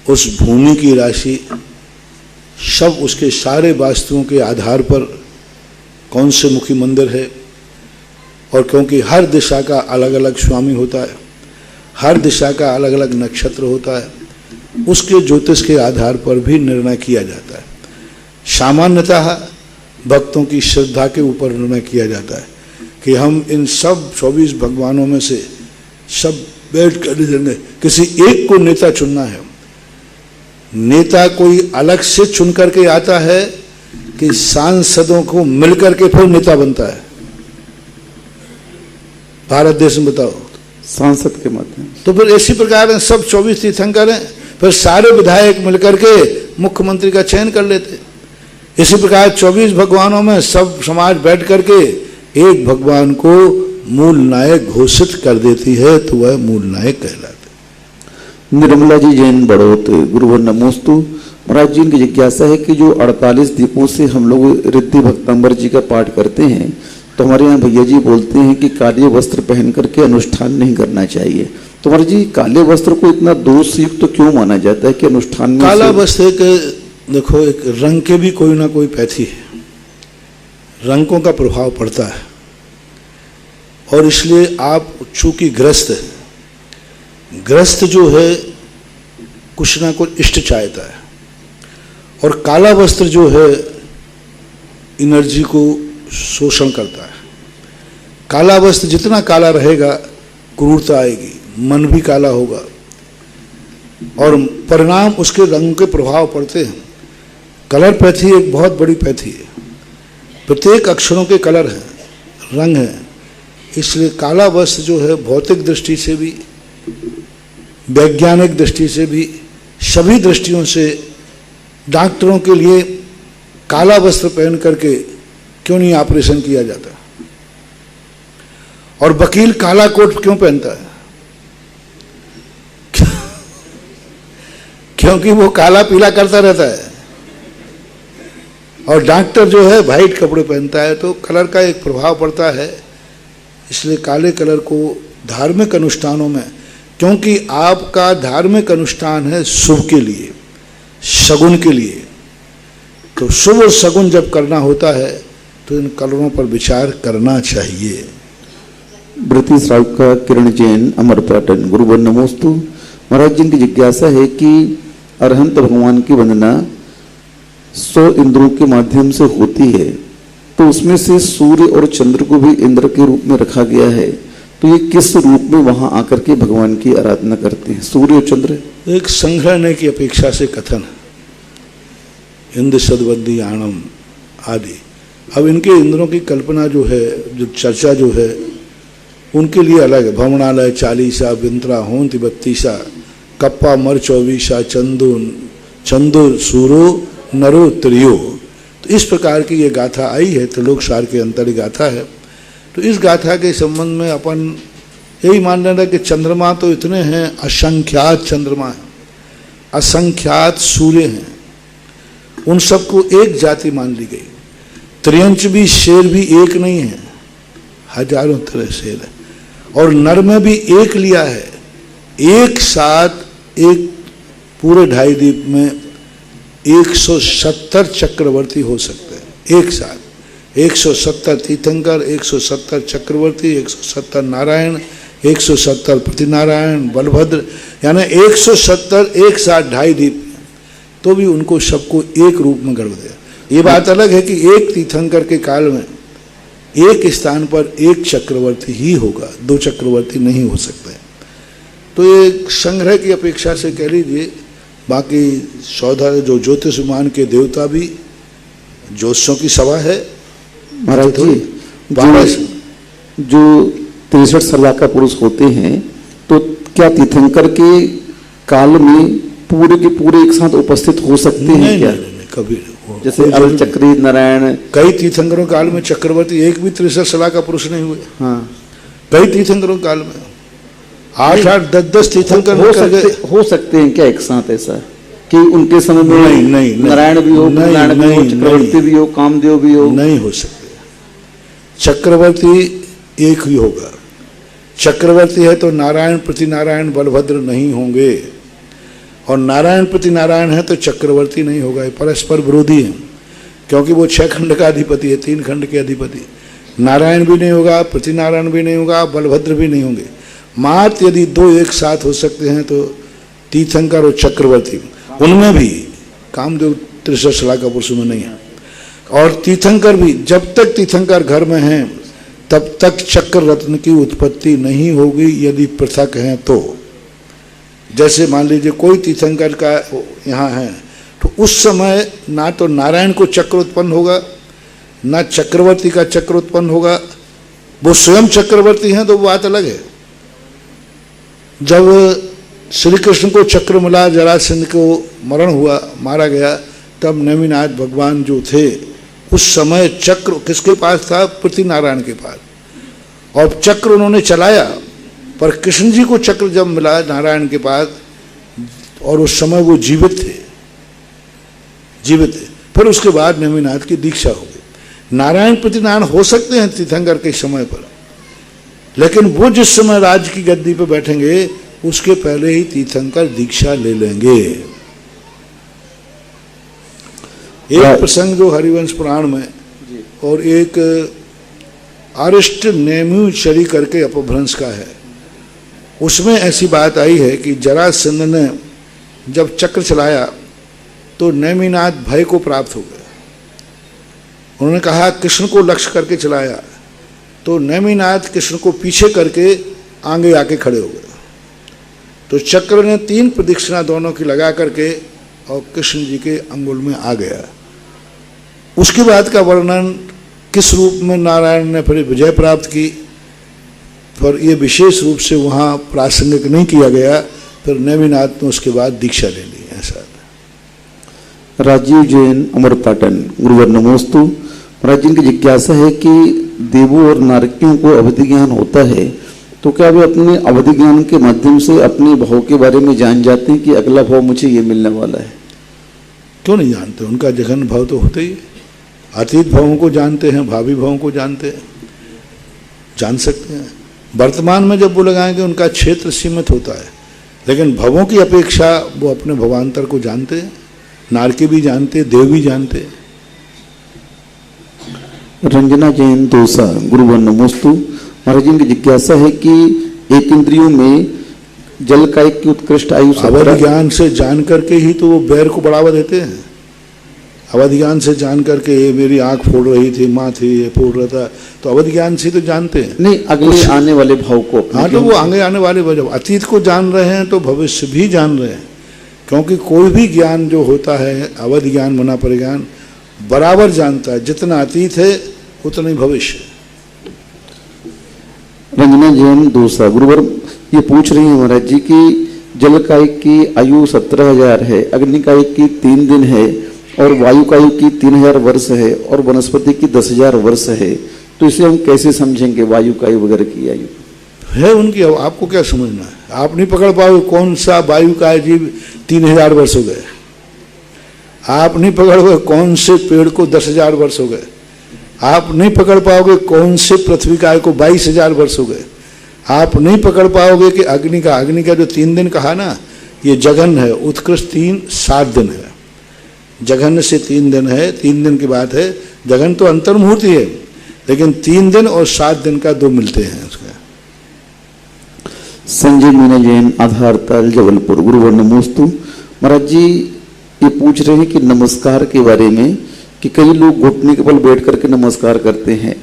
उस भूमि की राशि, सब उसके सारे वास्तुओं के आधार पर कौन से मुखी मंदिर है। और क्योंकि हर दिशा का अलग अलग स्वामी होता है, हर दिशा का अलग अलग नक्षत्र होता है, उसके ज्योतिष के आधार पर भी निर्णय किया जाता है। सामान्यतः भक्तों की श्रद्धा के ऊपर निर्णय किया जाता है कि हम इन सब 24 भगवानों में से सब बैठ कर देंगे, किसी एक को नेता चुनना है। नेता कोई अलग से चुन करके आता है कि सांसदों को मिलकर के फिर नेता बनता है? भारत देश में बताओ, सांसद के माध्यम। तो फिर इसी प्रकार सब 24 तीर्थंकर हैं, फिर सारे विधायक मिलकर के मुख्यमंत्री का चयन कर लेते। इसी प्रकार 24 भगवानों में सब समाज बैठ करके एक भगवान को मूल नायक घोषित कर देती है, तो वह मूल नायक कहलाते। निर्मला जी जैन बड़ौत गुरुवर नमोस्तु। महाराज जी, की जिज्ञासा है कि जो 48 दीपों से हम लोग रिद्धि भक्तांबर जी का पाठ करते हैं, तो हमारे यहाँ भैया जी बोलते हैं कि काले वस्त्र पहन करके अनुष्ठान नहीं करना चाहिए। तो महाराज जी, काले वस्त्र को इतना दोष युक्त तो क्यों माना जाता है कि अनुष्ठान में? काला वस्त्र एक देखो, एक रंग के भी कोई ना कोई पैथी है, रंगों का प्रभाव पड़ता है। और इसलिए आप चूंकि ग्रस्त जो है कुछ ना कुछ इष्ट चाहता है, और काला वस्त्र जो है एनर्जी को शोषण करता है। काला वस्त्र जितना काला रहेगा क्रूरता आएगी, मन भी काला होगा और परिणाम उसके रंग के प्रभाव पड़ते हैं। कलर पैथी एक बहुत बड़ी पैथी है, प्रत्येक अक्षरों के कलर हैं, रंग हैं। इसलिए काला वस्त्र जो है भौतिक दृष्टि से भी, वैज्ञानिक दृष्टि से भी, सभी दृष्टियों से डॉक्टरों के लिए काला वस्त्र पहन करके क्यों नहीं ऑपरेशन किया जाता, और वकील काला कोट क्यों पहनता है? क्योंकि वो काला पीला करता रहता है। और डॉक्टर जो है वाइट कपड़े पहनता है, तो कलर का एक प्रभाव पड़ता है। इसलिए काले कलर को धार्मिक अनुष्ठानों में, क्योंकि आपका धार्मिक अनुष्ठान है शुभ के लिए, शगुन के लिए, तो शुभ और शगुन जब करना होता है तो इन कलरों पर विचार करना चाहिए। वृत्ति श्रावका किरण जैन अमर पाटन गुरुवर नमोस्तु। महाराज जी की जिज्ञासा है कि अरहंत भगवान की वंदना 100 इंद्रों के माध्यम से होती है, तो उसमें से सूर्य और चंद्र को भी इंद्र के रूप में रखा गया है, तो ये किस रूप में वहां आकर के भगवान की आराधना करते हैं, सूर्य और चंद्र? एक संग्रहणे की अपेक्षा से कथन है, इंद्र सदवद्दी आणम आदि। अब इनके इंद्रों की कल्पना जो है, जो चर्चा जो है, उनके लिए अलग है। भ्रमणालय 40, विंत्रा होंति 32, कप्पा मर 24, चंदो सूरो नरो त्रियो। तो इस प्रकार की ये गाथा आई है, त्रिलोक सार के अंतर गाथा है। तो इस गाथा के संबंध में अपन यही मान लेना कि चंद्रमा तो इतने हैं, असंख्यात चंद्रमा हैं, असंख्यात सूर्य हैं, उन सबको एक जाति मान ली गई। त्रियंच भी, शेर भी एक नहीं है, हजारों तरह शेर है। और नर में भी एक लिया है। एक साथ एक पूरे 2.5 द्वीप में 170 चक्रवर्ती हो सकते हैं एक साथ। 170 तीर्थंकर, 170 चक्रवर्ती, 170 नारायण, 170 प्रतिनारायण, बलभद्र, यानी 170 एक साथ 2.5 द्वीप, तो भी उनको सबको एक रूप में गढ़ दिया। ये बात अलग है कि एक तीर्थंकर के काल में एक स्थान पर एक चक्रवर्ती ही होगा, 2 चक्रवर्ती नहीं हो सकते। तो ये संग्रह की अपेक्षा से कह लीजिए। बाकी सौदा जो ज्योतिषमान के देवता भी, ज्योतिषों की सभा है महाराज जी। जो 63 सलाह का पुरुष होते हैं, तो क्या तीर्थंकर के काल में पूरे के पूरे एक साथ उपस्थित हो सकते हैं क्या? नहीं, कभी नहीं। जैसे अल चक्री नारायण, कई तीर्थंकरों काल में चक्रवर्ती एक भी 63 सलाह का पुरुष नहीं हुए। हाँ, कई तीर्थंकरों काल में 8-8, 10-10 तीर्थंकर हो सकते हैं क्या एक साथ ऐसा कि उनके समय में नहीं, नारायण भी हो, नारायण भी हो, चक्रवर्ती भी हो, कामदेव भी हो? नहीं हो सकते। चक्रवर्ती एक ही होगा। चक्रवर्ती है तो नारायण प्रतिनारायण बलभद्र नहीं होंगे, और नारायण प्रतिनारायण है तो चक्रवर्ती नहीं होगा। ये परस्पर विरोधी है, क्योंकि वो 6 खंड का अधिपति है, 3 खंड के अधिपति। नारायण भी नहीं होगा, प्रतिनारायण भी नहीं होगा, बलभद्र भी नहीं होंगे। मात्र यदि 2 एक साथ हो सकते हैं तो तीर्थंकर और चक्रवर्ती, उनमें भी कामदेव 63 सलाह का पुरुष में नहीं है। और तीर्थंकर भी जब तक तीर्थंकर घर में हैं तब तक चक्र रत्न की उत्पत्ति नहीं होगी, यदि पृथक हैं तो। जैसे मान लीजिए कोई तीर्थंकर का यहाँ है, तो उस समय ना तो नारायण को चक्र उत्पन्न होगा, ना चक्रवर्ती का चक्र उत्पन्न होगा। वो स्वयं चक्रवर्ती हैं तो बात अलग है। जब श्री कृष्ण को चक्र मिला, जरासंध को मरण हुआ, मारा गया, तब नेमिनाथ भगवान जो थे उस समय चक्र किसके पास था? पृथ्वीनारायण के पास। और चक्र उन्होंने चलाया, पर कृष्ण जी को चक्र जब मिला नारायण के पास, और उस समय वो जीवित थे। फिर उसके बाद नेमिनाथ की दीक्षा हो गई। नारायण प्रतिनारायण हो सकते हैं तीर्थंकर के समय पर, लेकिन वो जिस समय राज्य की गद्दी पर बैठेंगे उसके पहले ही तीर्थंकर दीक्षा ले लेंगे। एक प्रसंग जो हरिवंश पुराण में, और एक अरिष्ट नेमिचरी करके अपभ्रंश का है, उसमें ऐसी बात आई है कि जरासंध ने जब चक्र चलाया तो नेमिनाथ भय को प्राप्त हो गया। उन्होंने कहा कृष्ण को लक्ष्य करके चलाया, तो नेमिनाथ कृष्ण को पीछे करके आगे आके खड़े हो गए। तो चक्र ने 3 प्रदक्षिणा दोनों की लगा करके और कृष्ण जी के अंगुल में आ गया। उसके बाद का वर्णन किस रूप में नारायण ने फिर विजय प्राप्त की, पर ये विशेष रूप से वहाँ प्रासंगिक नहीं किया गया। फिर नेमिनाथ ने उसके बाद दीक्षा ले ली। ऐसा राजीव जैन अमर पाटन गुरुवर नमोस्तु। महाराज जी की जिज्ञासा है कि देवों और नारकियों को अवधि ज्ञान होता है, तो क्या वे अपने अवधि ज्ञान के माध्यम से अपने भाव के बारे में जान जाते हैं कि अगला भाव मुझे ये मिलने वाला है? क्यों नहीं जानते? उनका जघन भाव तो होते ही है। अतीत भावों को जानते हैं, भावी भावों को जानते हैं, जान सकते हैं। वर्तमान में जब वो लगाएंगे उनका क्षेत्र सीमित होता है, लेकिन भवों की अपेक्षा वो अपने भवांतर को जानते हैं। नारकी भी जानते, देव भी जानते। रंजना जैन दोसा गुरुवर नमोस्तु। महाराज जी की जिज्ञासा है कि एक इंद्रियों में जल का एक की उत्कृष्ट आयु अवधि ज्ञान से जान करके ही तो वो बैर को बढ़ावा देते हैं। अवधि ज्ञान से जान करके ये मेरी आंख फोड़ रही थी, माँ थी, ये फोड़ रहा था, तो अवधि ज्ञान से तो जानते हैं। नहीं, अगले आने वाले भाव को। हाँ, तो वो आगे आने वाले जब अतीत को जान रहे हैं तो भविष्य भी जान रहे हैं, क्योंकि कोई भी ज्ञान जो होता है अवधि ज्ञान मना परिज्ञान बराबर जानता है। जितना अतीत है उतना ही भविष्य। रंजना जैन दोसा गुरुवर ये पूछ रही है महाराज जी की जल कायिक की आयु 17,000 है, अग्नि कायिक की 3 दिन है और वायु कायिक की 3,000 वर्ष है और वनस्पति की 10,000 वर्ष है, तो इसे हम कैसे समझेंगे वायु कायु वगैरह की आयु है उनकी? आपको क्या समझना है? आप नहीं पकड़ पाओगे कौन सा वायु का जीव 3,000 वर्ष हो गए। आप नहीं पकड़ पाओगे कौन से पेड़ को 10,000 वर्ष हो गए। आप नहीं पकड़ पाओगे कौन से पृथ्वी काय को 22,000 वर्ष हो गए। आप नहीं पकड़ पाओगे कि अग्नि का जो 3 दिन कहा ना, ये जघन है, उत्कृष्ट 7 दिन है। जघन से 3 दिन है, 3 दिन की बात है। जघन तो अंतर्मुहूर्ति है, लेकिन 3 दिन और 7 दिन का 2 मिलते हैं उसका। संजय मीना जैन आधार ताल जबलपुर गुरुवर नमोस्तु। महाराज जी ये पूछ रहे हैं कि नमस्कार के बारे में कि कई लोग घुटने के बल बैठ करके नमस्कार करते हैं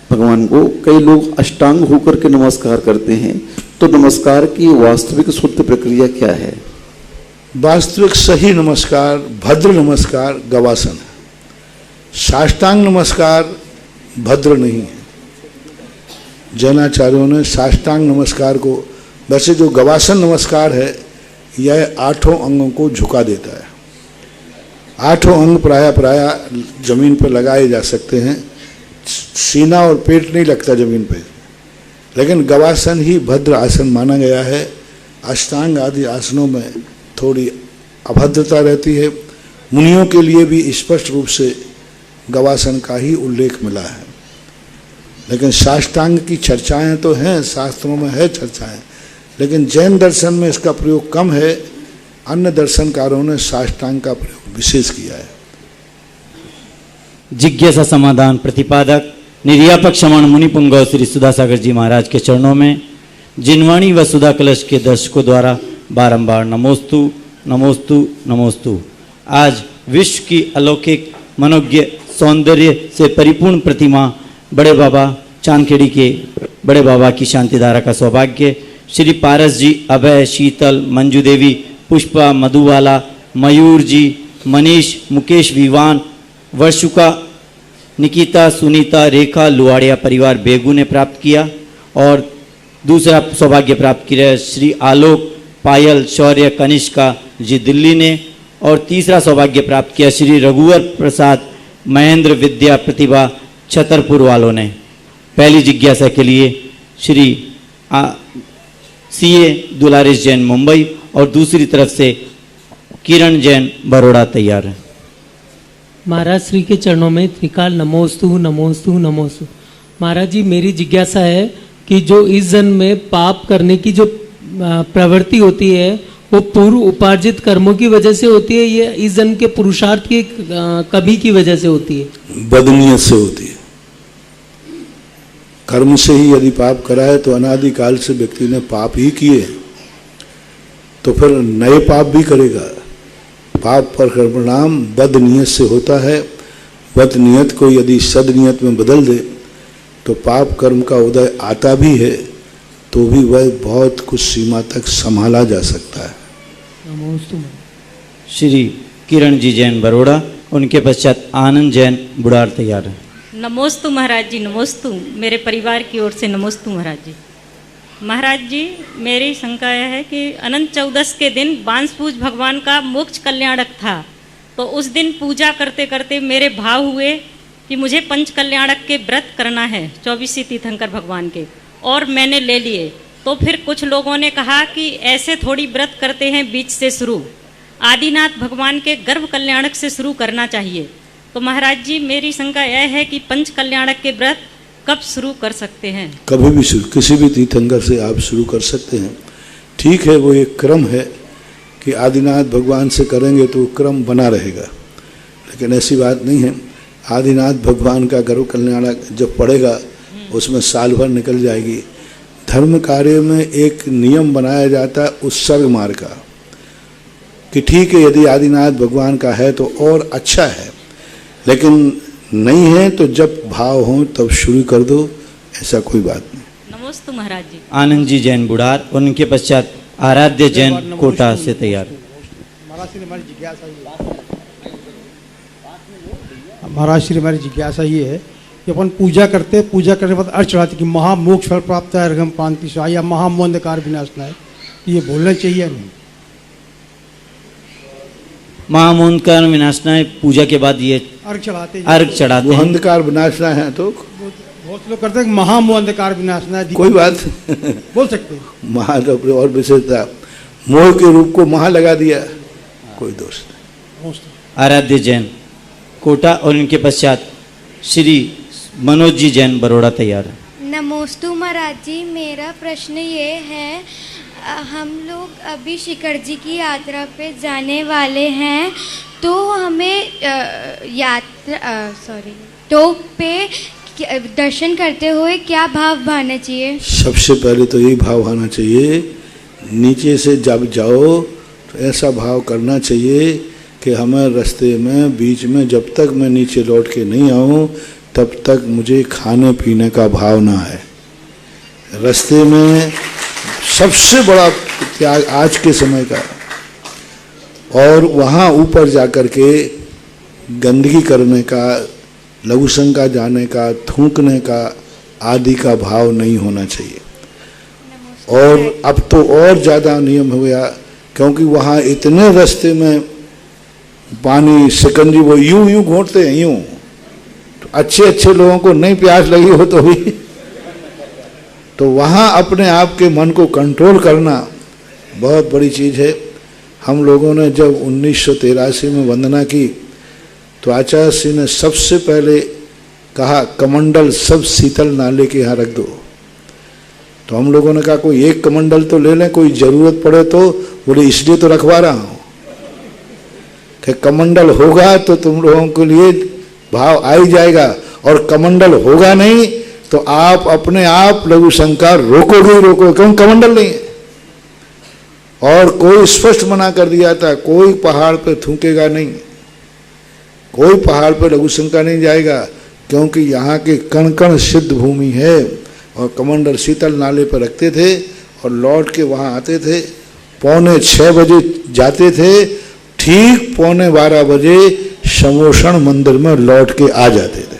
भगवान को, कई लोग अष्टांग होकर के नमस्कार करते हैं, तो नमस्कार की वास्तविक शुद्ध प्रक्रिया क्या है? वास्तविक सही नमस्कार भद्र नमस्कार गवासन है। साष्टांग नमस्कार भद्र नहीं है। जैनाचार्यों ने साष्टांग नमस्कार को, वैसे जो गवासन नमस्कार है यह 8 अंगों को झुका देता है। 8 अंग प्राय जमीन पर लगाए जा सकते हैं। सीना और पेट नहीं लगता जमीन पे, लेकिन गवासन ही भद्र आसन माना गया है। अष्टांग आदि आसनों में थोड़ी अभद्रता रहती है। मुनियों के लिए भी स्पष्ट रूप से गवासन का ही उल्लेख मिला है, लेकिन साष्टांग की चर्चाएं तो हैं, शास्त्रों में है चर्चाएं, लेकिन जैन दर्शन में इसका प्रयोग कम है। अन्य दर्शनकारों ने साष्टांग का प्रयोग विशेष किया है। जिज्ञासा समाधान प्रतिपादक निर्यापक श्रमण मुनिपुंग श्री सुधासागर जी महाराज के चरणों में जिनवाणी व सुधा कलश के दर्शकों द्वारा बारंबार नमोस्तु नमोस्तु नमोस्तु। आज विश्व की अलौकिक मनोज्ञ सौंदर्य से परिपूर्ण प्रतिमा बड़े बाबा चांदखेड़ी के बड़े बाबा की शांतिधारा का सौभाग्य श्री पारस जी, अभय, शीतल, मंजू देवी, पुष्पा, मधुबाला, मयूर जी, मनीष, मुकेश, विवान, वर्षुका, निकिता, सुनीता, रेखा, लुआड़िया परिवार बेगू ने प्राप्त किया। और दूसरा सौभाग्य प्राप्त किया श्री आलोक, पायल, शौर्य, कनिष्का जी दिल्ली ने। और तीसरा सौभाग्य प्राप्त किया श्री रघुवर प्रसाद, महेंद्र, विद्या, प्रतिभा छतरपुर वालों ने। पहली जिज्ञासा के लिए श्री CA दुलारेश जैन मुंबई और दूसरी तरफ से किरण जैन बड़ौदा तैयार है। महाराज श्री के चरणों में त्रिकाल नमोस्तु नमोस्तु नमोस्तु। महाराज जी मेरी जिज्ञासा है कि जो इस जन्म में पाप करने की जो प्रवृत्ति होती है वो पूर्व उपार्जित कर्मों की वजह से होती है या इस जन्म के पुरुषार्थ की कभी की वजह से होती है? बदनीयत से होती है। कर्म से ही यदि पाप कराए तो अनादिकाल से व्यक्ति ने पाप ही किए, तो फिर नए पाप भी करेगा। पाप पर परिणाम बदनीयत से होता है। वत नियत को यदि सदनियत में बदल दे तो पाप कर्म का उदय आता भी है तो भी वह बहुत कुछ सीमा तक संभाला जा सकता है। नमोस्तु। श्री किरण जी जैन बरोड़ा, उनके पश्चात आनंद जैन बुढ़ार तैयार है। नमोस्तु महाराज जी, नमोस्तु। मेरे परिवार की ओर से नमोस्तु महाराज जी। महाराज जी, मेरी शंका यह है कि अनंत चौदस के दिन बांसपूज भगवान का मोक्ष कल्याणक था, तो उस दिन पूजा करते करते मेरे भाव हुए कि मुझे पंच कल्याणक के व्रत करना है 24 तीर्थंकर भगवान के, और मैंने ले लिए। तो फिर कुछ लोगों ने कहा कि ऐसे थोड़ी व्रत करते हैं बीच से शुरू, आदिनाथ भगवान के गर्भ कल्याणक से शुरू करना चाहिए। तो महाराज जी, मेरी शंका यह है कि पंच कल्याणक के व्रत कब शुरू कर सकते हैं? कभी भी शुरू, किसी भी तीर्थंकर से आप शुरू कर सकते हैं। ठीक है, वो एक क्रम है कि आदिनाथ भगवान से करेंगे तो क्रम बना रहेगा, लेकिन ऐसी बात नहीं है। आदिनाथ भगवान का गर्भ कल्याणक जब पड़ेगा उसमें साल भर निकल जाएगी। धर्म कार्य में एक नियम बनाया जाता है उत्सर्ग मार्ग का, कि ठीक है यदि आदिनाथ भगवान का है तो और अच्छा है, लेकिन नहीं है तो जब भाव हो तब शुरू कर दो, ऐसा कोई बात नहीं। नमोस्तु महाराज जी। आनंद जी जैन बुढ़ार, उनके पश्चात आराध्य जैन कोटा से तैयार। महाराज श्री, हमारी जिज्ञासा ये है कि अपन पूजा करते, पूजा करने के बाद अर्घ चढ़ाते कि महामोक्ष फल प्राप्त है, अर्घम पांति स्वाहा या महामोंधकार विनाशनाय, ये बोलना चाहिए नहीं? महामोंधकार विनाशनाय पूजा के बाद ये अर्घ चढ़ाते वो अंधकार विनाशना है तो बहुत लोग करते हैं महामोंधकार विनाशनाय, कोई बात बोल सकते हैं। महा और विशेषता मोह के रूप को महा लगा दिया, कोई दोष नहीं। आराध्य जैन कोटा, और इनके पश्चात श्री मनोज जी जैन बरोड़ा तैयार है। नमोस्तु महाराज जी, मेरा प्रश्न ये है, हम लोग अभी शिखर जी की यात्रा पे जाने वाले हैं, तो हमें टोक पे दर्शन करते हुए क्या भाव भाना चाहिए? सबसे पहले तो यही भाव आना चाहिए, नीचे से जब जाओ तो ऐसा भाव करना चाहिए कि हमें रास्ते में बीच में जब तक मैं नीचे लौट के नहीं आऊँ तब तक मुझे खाने पीने का भाव ना है। रास्ते में सबसे बड़ा त्याग आज के समय का, और वहाँ ऊपर जाकर के गंदगी करने का, लघुशंका जाने का, थूकने का आदि का भाव नहीं होना चाहिए। और अब तो और ज़्यादा नियम हो गया, क्योंकि वहाँ इतने रास्ते में पानी शिकंजी वो यूं यूं घोंटते हैं, यूं तो अच्छे अच्छे लोगों को नहीं प्यास लगी हो तो भी, तो वहाँ अपने आप के मन को कंट्रोल करना बहुत बड़ी चीज़ है। हम लोगों ने जब 1983 में वंदना की तो आचार्य श्री ने सबसे पहले कहा कमंडल सब शीतल नाले के यहाँ रख दो। तो हम लोगों ने कहा कोई एक कमंडल तो ले लें, कोई ज़रूरत पड़े तो। बोले इसलिए तो रखवा रहा हूँ कि कमंडल होगा तो तुम लोगों के लिए भाव आ ही जाएगा, और कमंडल होगा नहीं तो आप अपने आप लघु शंका रोकोगे ही रोकोगे, क्यों कमंडल नहीं है। और कोई स्पष्ट मना कर दिया था, कोई पहाड़ पे थूकेगा नहीं, कोई पहाड़ पे लघु शंका नहीं जाएगा, क्योंकि यहाँ के कण कण सिद्ध भूमि है। और कमंडल शीतल नाले पर रखते थे और लौट के वहाँ आते थे। 6:45 बजे जाते थे, ठीक 11:15 बजे समोषण मंदिर में लौट के आ जाते थे।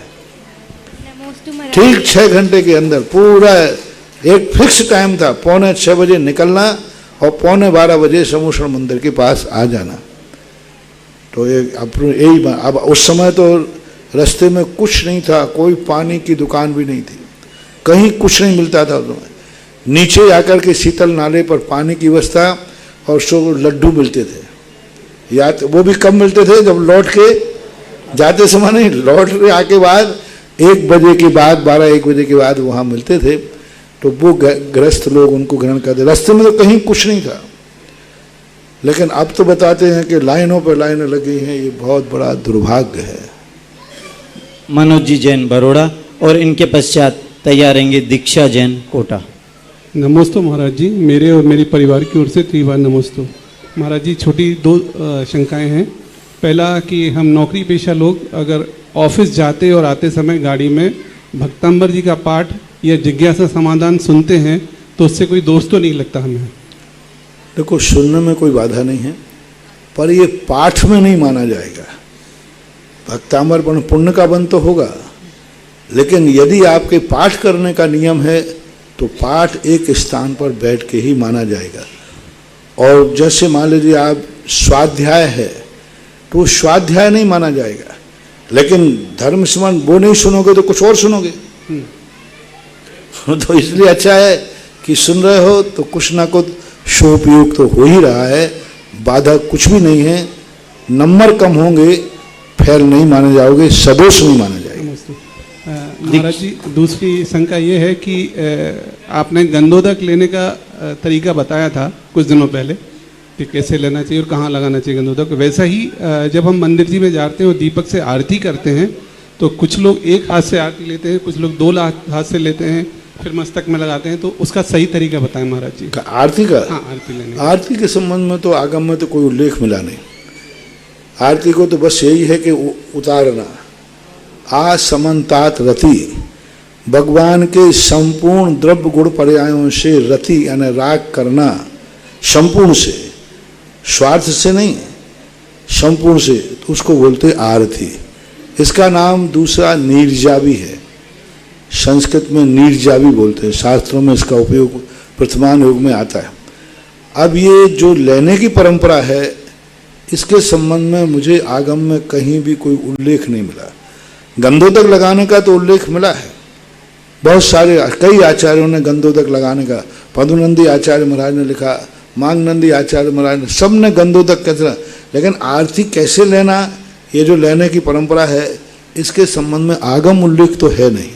ठीक 6 घंटे के अंदर पूरा एक फिक्स टाइम था, 6:45 बजे निकलना और 11:15 बजे समोषण मंदिर के पास आ जाना। तो यही अब उस समय तो रास्ते में कुछ नहीं था, कोई पानी की दुकान भी नहीं थी, कहीं कुछ नहीं मिलता था। उसमें नीचे जाकर के शीतल नाले पर पानी की व्यवस्था और सो लड्डू मिलते थे, या तो वो भी कम मिलते थे जब लौट के जाते समय नहीं, लौट के आके बाद 1 बजे के बाद 12-1 बजे के बाद वहाँ मिलते थे। तो वो ग्रस्त लोग उनको ग्रहण करते। रास्ते में तो कहीं कुछ नहीं था, लेकिन अब तो बताते हैं कि लाइनों पर लाइनें लगी हैं। ये बहुत बड़ा दुर्भाग्य है। मनोज जी जैन बरोड़ा, और इनके पश्चात तैयार रहेंगे दीक्षा जैन कोटा। नमोस्तु महाराज जी, मेरे और मेरे परिवार की ओर से त्रिवार नमोस्तु। महाराज जी, छोटी 2 शंकाएं हैं। पहला कि हम नौकरी पेशा लोग अगर ऑफिस जाते और आते समय गाड़ी में भक्तांबर जी का पाठ या जिज्ञासा समाधान सुनते हैं तो उससे कोई दोष तो नहीं लगता हमें? देखो, सुनने में कोई बाधा नहीं है, पर ये पाठ में नहीं माना जाएगा। भक्तांबर पुण्य का बन तो होगा, लेकिन यदि आपके पाठ करने का नियम है तो पाठ एक स्थान पर बैठ के ही माना जाएगा। और जैसे मान लीजिए आप स्वाध्याय है तो स्वाध्याय नहीं माना जाएगा, लेकिन धर्म स्मरण वो नहीं सुनोगे तो कुछ और सुनोगे। तो इसलिए अच्छा है कि सुन रहे हो तो कुछ ना कुछ शुभयोग तो हो ही रहा है, बाधा कुछ भी नहीं है। नंबर कम होंगे, फेल नहीं माने जाओगे, सदोष नहीं माना जाएगा। महाराज जी, दूसरी शंका ये है कि आपने गंधोदक लेने का तरीका बताया था कुछ दिनों पहले कि कैसे लेना चाहिए और कहाँ लगाना चाहिए गंधोदक। वैसा ही जब हम मंदिर जी में जाते हैं और दीपक से आरती करते हैं तो कुछ लोग एक हाथ से आरती लेते हैं, कुछ लोग दो हाथ से लेते हैं, फिर मस्तक में लगाते हैं। तो उसका सही तरीका बताएं महाराज जी। आरती का? हाँ, आरती लेने। आरती के संबंध में तो आगम में तो कोई उल्लेख मिला नहीं। आरती को तो बस यही है कि उतारना, आ समन्तात रति, भगवान के संपूर्ण द्रव्य गुण पर्यायों से रति यानी राग करना, संपूर्ण से, स्वार्थ से नहीं, संपूर्ण से, तो उसको बोलते आरती। इसका नाम दूसरा नीरजावी है, संस्कृत में नीरजावी बोलते हैं, शास्त्रों में इसका उपयोग वर्तमान युग में आता है। अब ये जो लेने की परंपरा है, इसके संबंध में मुझे आगम में कहीं भी कोई उल्लेख नहीं मिला। गंधोदक लगाने का तो उल्लेख मिला है, बहुत सारे कई आचार्यों ने गंधोदक लगाने का, पदुनंदी आचार्य महाराज ने लिखा, मांगनंदी आचार्य महाराज ने, सब ने गंधोदक कैसे, लेकिन आरती कैसे लेना, ये जो लेने की परंपरा है, इसके संबंध में आगम उल्लेख तो है नहीं।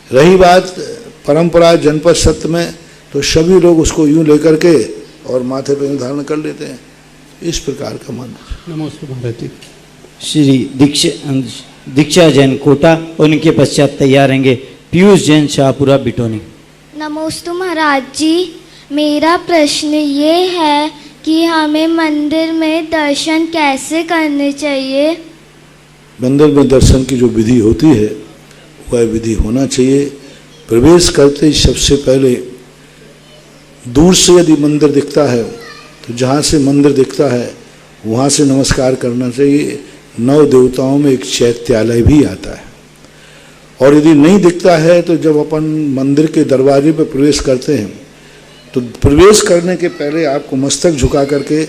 रही बात परंपरा जनपद सत्य में, तो सभी लोग उसको यूं लेकर के और माथे पे यूं धारण कर लेते हैं, इस प्रकार का मानना। नमस्ते महाराज जी। श्री दीक्षा जैन कोटा, उनके पश्चात तैयार रहेंगे पीयूष जैन शाहपुरा बिटोनी। नमोस्तु महाराज जी, मेरा प्रश्न ये है कि हमें मंदिर में दर्शन कैसे करने चाहिए? मंदिर में दर्शन की जो विधि होती है वह विधि होना चाहिए। प्रवेश करते ही सबसे पहले दूर से यदि मंदिर दिखता है तो जहाँ से मंदिर दिखता है वहाँ से नमस्कार करना चाहिए। 9 देवताओं में एक चैत्यालय भी आता है, और यदि नहीं दिखता है तो जब अपन मंदिर के दरवाजे पर प्रवेश करते हैं तो प्रवेश करने के पहले आपको मस्तक झुका करके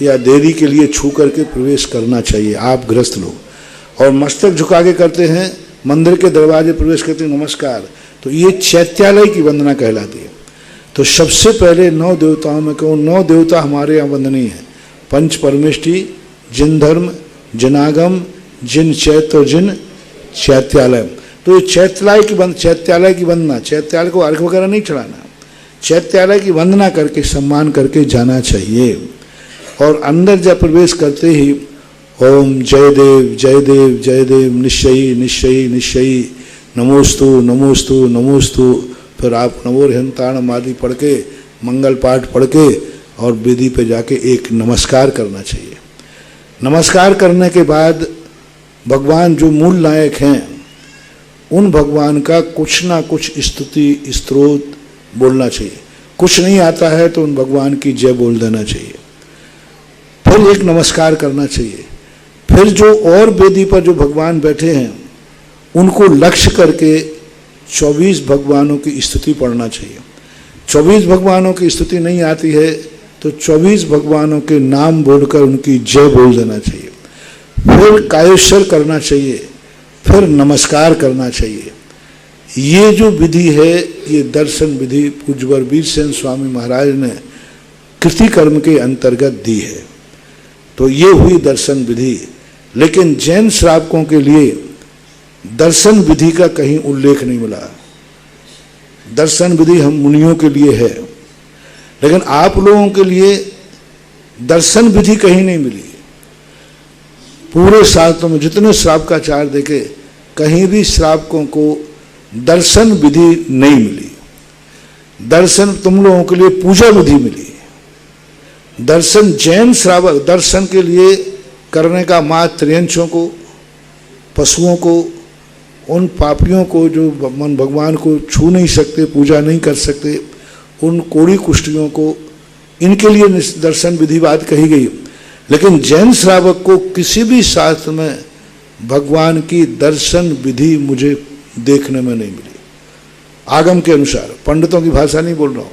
या देरी के लिए छू करके प्रवेश करना चाहिए आप गृहस्थ लोग। और मस्तक झुका के करते हैं, मंदिर के दरवाजे प्रवेश करते हैं नमस्कार, तो ये चैत्यालय की वंदना कहलाती है। तो सबसे पहले 9 देवताओं में कहो, 9 देवता हमारे यहाँ वंदनीय है, पंच परमेष्टि, जिन धर्म, जिनागम, जिन चैत्र और जिन चैत्यालय। तो ये चैत्यालय की वंदना, चैत्यालय को अर्घ वगैरह नहीं चढ़ाना, चैत्यालय की वंदना करके सम्मान करके जाना चाहिए। और अंदर जब प्रवेश करते ही ओम जय देव जय देव जय देव, निश्चयी निश्चयी निश्चयी, नमोस्तु नमोस्तु नमोस्तु, फिर आप नमोर्हंताणम आदि पढ़ के, मंगल पाठ पढ़ के और वेदी पे जाके एक नमस्कार करना चाहिए। नमस्कार करने के बाद भगवान जो मूल नायक हैं उन भगवान का कुछ ना कुछ स्तुति स्तोत्र बोलना चाहिए। कुछ नहीं आता है तो उन भगवान की जय बोल देना चाहिए। फिर एक नमस्कार करना चाहिए। फिर जो और वेदी पर जो भगवान बैठे हैं उनको लक्ष्य करके 24 भगवानों की स्तुति पढ़ना चाहिए। 24 भगवानों की स्तुति नहीं आती है तो 24 भगवानों के नाम बोलकर उनकी जय बोल देना चाहिए। फिर कायोश्वर करना चाहिए, फिर नमस्कार करना चाहिए। ये जो विधि है ये दर्शन विधि पूज्यवर वीरसेन स्वामी महाराज ने कृति कर्म के अंतर्गत दी है। तो ये हुई दर्शन विधि। लेकिन जैन श्रावकों के लिए दर्शन विधि का कहीं उल्लेख नहीं मिला। दर्शन विधि हम मुनियों के लिए है, लेकिन आप लोगों के लिए दर्शन विधि कहीं नहीं मिली। पूरे शास्त्रों में जितने श्रावकाचार्य देखे कहीं भी श्रावकों को दर्शन विधि नहीं मिली। दर्शन तुम लोगों के लिए पूजा विधि मिली। दर्शन जैन श्रावक दर्शन के लिए करने का मात्र त्रियंशों को पशुओं को, उन पापियों को जो मन भगवान को छू नहीं सकते, पूजा नहीं कर सकते, उन कोड़ी कुष्ठियों को, इनके लिए दर्शन विधि बात कही गई। लेकिन जैन श्रावक को किसी भी शास्त्र में भगवान की दर्शन विधि मुझे देखने में नहीं मिली। आगम के अनुसार, पंडितों की भाषा नहीं बोल रहा हूँ,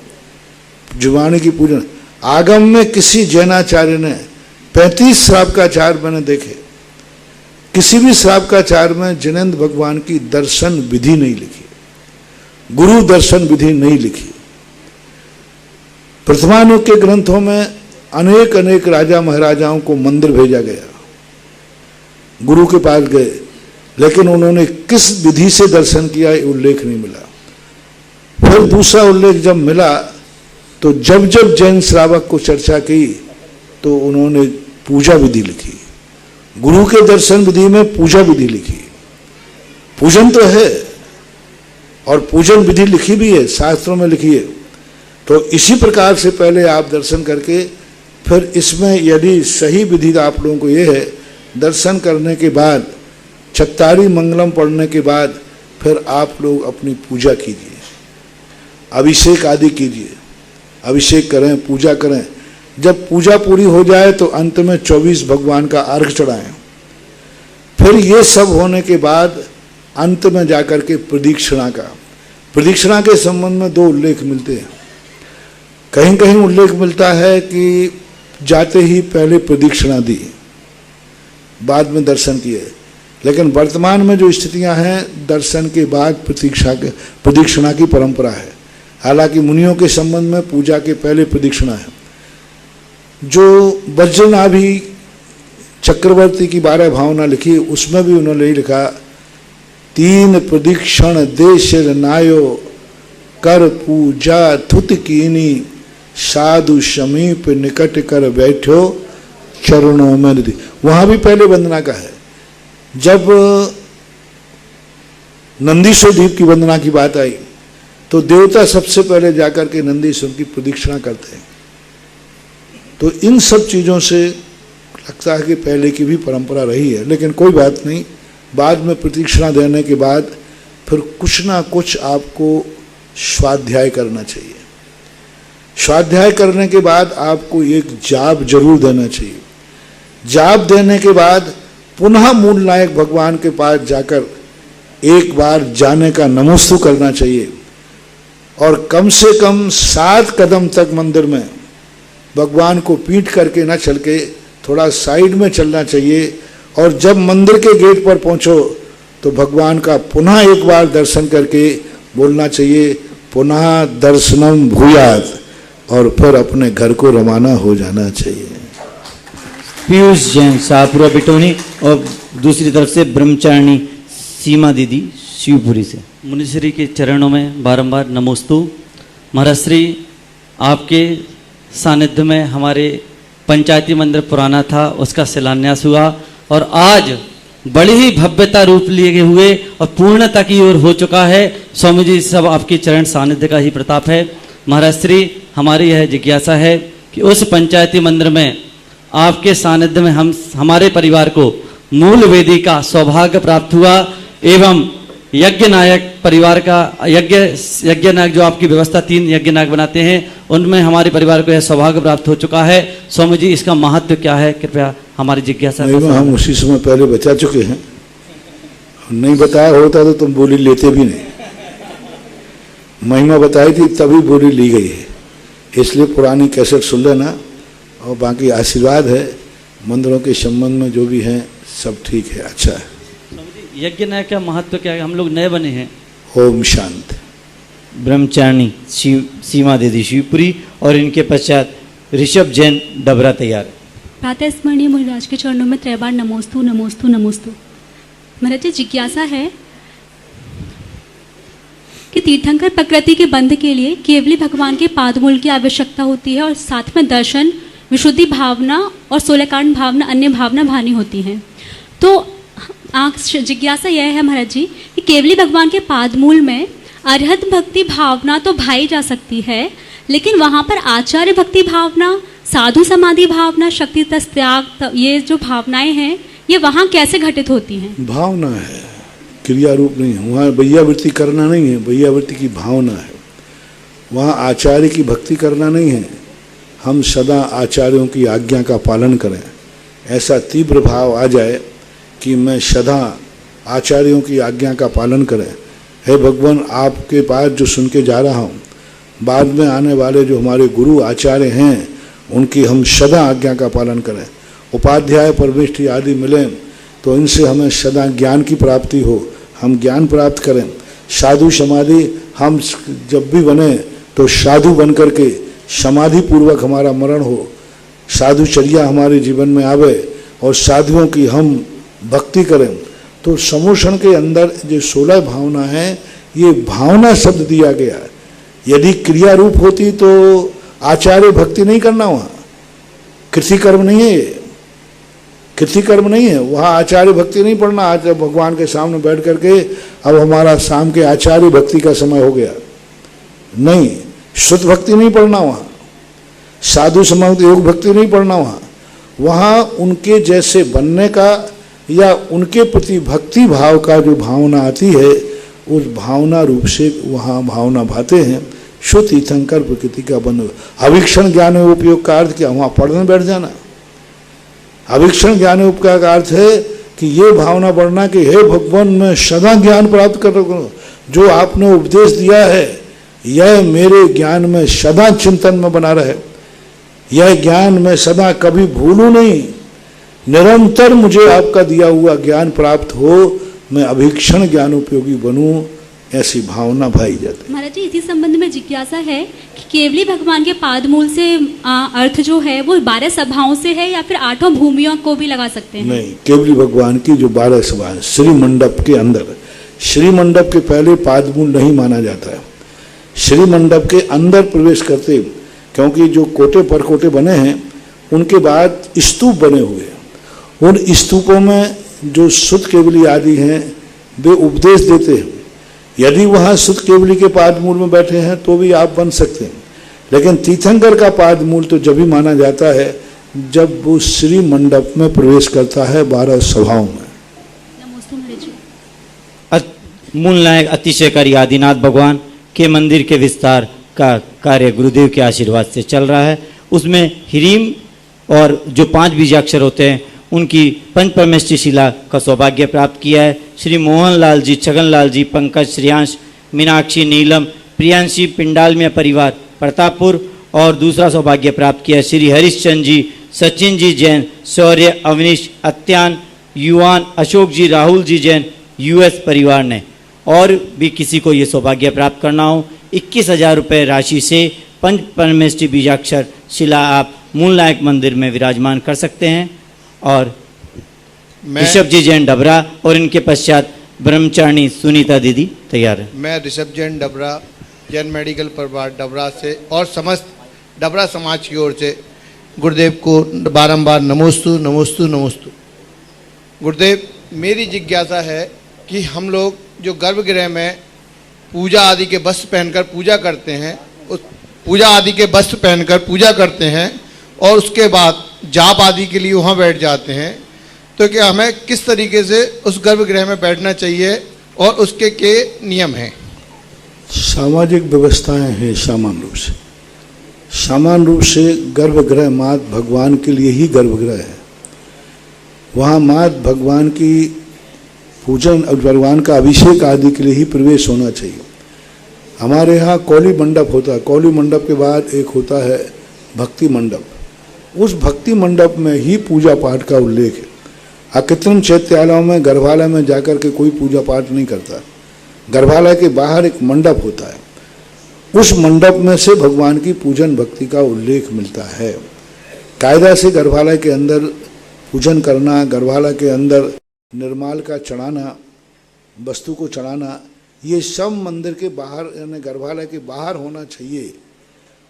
जुबानी की पूजन, आगम में किसी जैनाचार्य ने 35 श्रावकाचार मैंने देखे, किसी भी श्रावकाचार में जिनेंद्र भगवान की दर्शन विधि नहीं लिखी, गुरु दर्शन विधि नहीं लिखी। प्रथमानुग के ग्रंथों में अनेक अनेक राजा महाराजाओं को मंदिर भेजा गया, गुरु के पास गए, लेकिन उन्होंने किस विधि से दर्शन किया ये उल्लेख नहीं मिला। फिर दूसरा उल्लेख जब मिला तो जब जब जैन श्रावक को चर्चा की तो उन्होंने पूजा विधि लिखी, गुरु के दर्शन विधि में पूजा विधि लिखी। पूजन तो है और पूजन विधि लिखी भी है, शास्त्रों में लिखी है। तो इसी प्रकार से पहले आप दर्शन करके फिर इसमें यदि सही विधि आप लोगों को ये है, दर्शन करने के बाद चत्तारी मंगलम पढ़ने के बाद फिर आप लोग अपनी पूजा कीजिए, अभिषेक आदि कीजिए, अभिषेक करें, पूजा करें। जब पूजा पूरी हो जाए तो अंत में 24 भगवान का अर्घ चढ़ाएं। फिर ये सब होने के बाद अंत में जाकर के प्रदक्षिणा का, प्रदक्षिणा के संबंध में 2 उल्लेख मिलते हैं। कहीं कहीं उल्लेख मिलता है कि जाते ही पहले प्रदक्षिणा दी, बाद में दर्शन किए, लेकिन वर्तमान में जो स्थितियां हैं दर्शन के बाद प्रदक्षिणा की परंपरा है। हालांकि मुनियों के संबंध में पूजा के पहले प्रदक्षिणा है। जो वज्रनाभि चक्रवर्ती की 12 भावना लिखी उसमें भी उन्होंने लिखा, 3 प्रदक्षिण देश नायो कर पूजा थुत कीनी, साधु समीप निकट कर बैठो चरणों में निधि। वहां भी पहले वंदना का है। जब नंदीश्वर द्वीप की वंदना की बात आई तो देवता सबसे पहले जाकर के नंदीश्वर की प्रदक्षिणा करते हैं। तो इन सब चीज़ों से लगता है कि पहले की भी परंपरा रही है, लेकिन कोई बात नहीं, बाद में प्रदक्षिणा देने के बाद फिर कुछ ना कुछ आपको स्वाध्याय करना चाहिए। स्वाध्याय करने के बाद आपको एक जाप जरूर देना चाहिए। जाप देने के बाद पुनः मूल नायक भगवान के पास जाकर एक बार जाने का नमोस्तु करना चाहिए और कम से कम 7 कदम तक मंदिर में भगवान को पीट करके ना चल के थोड़ा साइड में चलना चाहिए। और जब मंदिर के गेट पर पहुंचो तो भगवान का पुनः एक बार दर्शन करके बोलना चाहिए, पुनः दर्शनम भूयात, और फिर अपने घर को रवाना हो जाना चाहिए। पीयूष जैन शाहपुरा बिटोनी और दूसरी तरफ से ब्रह्मचारिणी सीमा दीदी शिवपुरी से। मुनिश्री के चरणों में बारंबार नमोस्तु। महाराज श्री, आपके सानिध्य में हमारे पंचायती मंदिर पुराना था, उसका शिलान्यास हुआ और आज बड़ी ही भव्यता रूप लिए हुए और पूर्णता की ओर हो चुका है। स्वामी जी, सब आपके चरण सानिध्य का ही प्रताप है। महाराज श्री, हमारी यह जिज्ञासा है कि उस पंचायती मंदिर में आपके सानिध्य में हमारे परिवार को मूल वेदी का सौभाग्य प्राप्त हुआ एवं यज्ञ नायक परिवार का यज्ञ नायक जो आपकी व्यवस्था 3 यज्ञ नायक बनाते हैं उनमें हमारे परिवार को यह सौभाग्य प्राप्त हो चुका है। स्वामी जी, इसका महत्व क्या है, कृपया हमारी जिज्ञासा। हम उसी समय पहले बता चुके हैं, नहीं बताया होता तो तुम बोली लेते भी नहीं। महिमा बताई थी तभी बोली ली गई है, इसलिए पुरानी कैसेट सुन लेना। और बाकी आशीर्वाद है, मंदिरों के संबंध में जो भी है सब ठीक है, अच्छा है। यज्ञ नायक का महत्व क्या है, हम लोग नए बने हैं। ओम शांत। ब्रह्मचारिणी सीमा दीदी शिवपुरी और इनके पश्चात ऋषभ जैन डबरा तैयार। प्रातः स्मरणीय महाराज के चरणों में 3 बार नमोस्तु नमोस्तु नमोस्तु। महाराज जी, जिज्ञासा है कि तीर्थंकर प्रकृति के बंध के लिए केवली भगवान के पादमूल की आवश्यकता होती है और साथ में दर्शन, विशुद्धि भावना और 16 कारण भावना, अन्य भावना भानी होती हैं। तो जिज्ञासा यह है महाराज जी कि केवली भगवान के पादमूल में अरहत भक्ति भावना तो भाई जा सकती है, लेकिन वहाँ पर आचार्य भक्ति भावना, साधु समाधि भावना, शक्ति त्याग, ये जो भावनाएं हैं, ये वहाँ कैसे घटित होती हैं? भावना है, क्रिया रूप नहीं है। वहाँ वैयावृत्ति करना नहीं है, वैयावृत्ति की भावना है। वहाँ आचार्य की भक्ति करना नहीं है, हम सदा आचार्यों की आज्ञा का पालन करें। ऐसा तीव्र भाव आ जाए कि मैं सदा आचार्यों की आज्ञा का पालन करें। हे भगवान, आपके पास जो सुन के जा रहा हूँ, बाद में आने वाले जो हमारे गुरु आचार्य हैं उनकी हम सदा आज्ञा का पालन करें। उपाध्याय परमेष्ठी आदि मिलें तो इनसे हमें सदा ज्ञान की प्राप्ति हो, हम ज्ञान प्राप्त करें। साधु समाधि हम जब भी बने तो साधु बन करके समाधि पूर्वक हमारा मरण हो, साधुचर्या हमारे जीवन में आवे और साधुओं की हम भक्ति करें। तो समोषण के अंदर जो 16 भावना है, ये भावना शब्द दिया गया है। यदि क्रिया रूप होती तो आचार्य भक्ति नहीं करना, वहाँ कृति कर्म नहीं है, ये कृति कर्म नहीं है, वहाँ आचार्य भक्ति नहीं पढ़ना। आज भगवान के सामने बैठ करके अब हमारा शाम के आचार्य भक्ति का समय हो गया, नहीं, शुद्ध भक्ति नहीं पढ़ना वहाँ, साधु समाधि योग भक्ति नहीं पढ़ना वहाँ। वहाँ उनके जैसे बनने का या उनके प्रति भक्ति भाव का जो भावना आती है, उस भावना रूप से वहाँ भावना भाते हैं। शुद्ध तीर्थंकर प्रकृति का बंधु। अवीक्षण ज्ञान उपयोग का अर्थ क्या? वहाँ पढ़ने बैठ जाना। अवीक्षण ज्ञान उपयोग का अर्थ है कि ये भावना बढ़ना कि हे भगवान, मैं सदा ज्ञान प्राप्त कर रहा हूँ, जो आपने उपदेश दिया है यह मेरे ज्ञान में सदा चिंतन में बना रहे, यह ज्ञान मैं सदा कभी भूलूं नहीं, निरंतर मुझे आपका दिया हुआ ज्ञान प्राप्त हो, मैं अभीक्षण ज्ञान उपयोगी बनूं, ऐसी भावना भाई जाती। महाराज जी, इसी संबंध में जिज्ञासा है कि केवली भगवान के पादमूल से अर्थ जो है वो 12 सभाओं से है या फिर 8 भूमियों को भी लगा सकते हैं? नहीं, केवली भगवान की जो 12 सभाएं श्री मंडप के अंदर, श्री मंडप के पहले पादमूल नहीं माना जाता है। श्री मंडप के अंदर प्रवेश करते, क्योंकि जो कोटे पर कोटे बने हैं उनके बाद स्तूप बने हुए हैं, उन स्तूपों में जो शुद्ध केवली आदि हैं वे उपदेश देते हैं। यदि वहाँ शुद्ध केवली के पादमूल में बैठे हैं तो भी आप बन सकते हैं, लेकिन तीर्थंकर का पादमूल तो जब भी माना जाता है जब वो श्री मंडप में प्रवेश करता है 12 सभाओं में। मूल नायक अतिशयकारी आदिनाथ भगवान के मंदिर के विस्तार का कार्य गुरुदेव के आशीर्वाद से चल रहा है। उसमें ह्रीम और जो 5 बीजाक्षर होते हैं उनकी पंच परमेष्ठी शिला का सौभाग्य प्राप्त किया है। श्री मोहन लाल जी, छगन लाल जी, पंकज, श्रेयांश, मीनाक्षी, नीलम, प्रियांशी, पिंडालमिया परिवार प्रतापपुर, और दूसरा सौभाग्य प्राप्त किया श्री हरिश्चंद्र जी, सचिन जी जैन, शौर्य, अवनीश, अत्यान, युवान, अशोक जी, राहुल जी जैन यूएस परिवार ने। और भी किसी को ये सौभाग्य प्राप्त करना हो 21,000 रुपये राशि से पंच परमेष्ठी बीजाक्षर शिला आप मूल नायक मंदिर में विराजमान कर सकते हैं। और ऋषभ जी जैन डबरा और इनके पश्चात ब्रह्मचारिणी सुनीता दीदी तैयार है। मैं ऋषभ जैन डबरा, जैन मेडिकल परिवार डबरा से और समस्त डबरा समाज की ओर से गुरुदेव को बारंबार नमोस्तु नमोस्तु नमोस्तु। गुरुदेव, मेरी जिज्ञासा है कि हम लोग जो गर्भगृह में पूजा आदि के वस्त्र पहनकर पूजा करते हैं, उस पूजा आदि के वस्त्र पहनकर पूजा करते हैं और उसके बाद जाप आदि के लिए वहाँ बैठ जाते हैं, तो क्या हमें किस तरीके से उस गर्भगृह में बैठना चाहिए और उसके के नियम हैं? सामाजिक व्यवस्थाएं हैं सामान्य रूप से। सामान्य रूप से गर्भगृह मात भगवान के लिए ही गर्भगृह है। वहाँ मात भगवान की पूजन और भगवान का अभिषेक आदि के लिए ही प्रवेश होना चाहिए। हमारे यहाँ कौली मंडप होता है, कौली मंडप के बाद एक होता है भक्ति मंडप। उस भक्ति मंडप में ही पूजा पाठ का उल्लेख है। कृत्रिम चैत्यालयों में, गर्भालय में जाकर के कोई पूजा पाठ नहीं करता। गर्भालय के बाहर एक मंडप होता है, उस मंडप में से भगवान की पूजन भक्ति का उल्लेख मिलता है। कायदा से गर्भालय के अंदर पूजन करना, गर्भालय के अंदर निर्माल का चढ़ाना, वस्तु को चढ़ाना, ये सब मंदिर के बाहर यानी गर्भालय के बाहर होना चाहिए,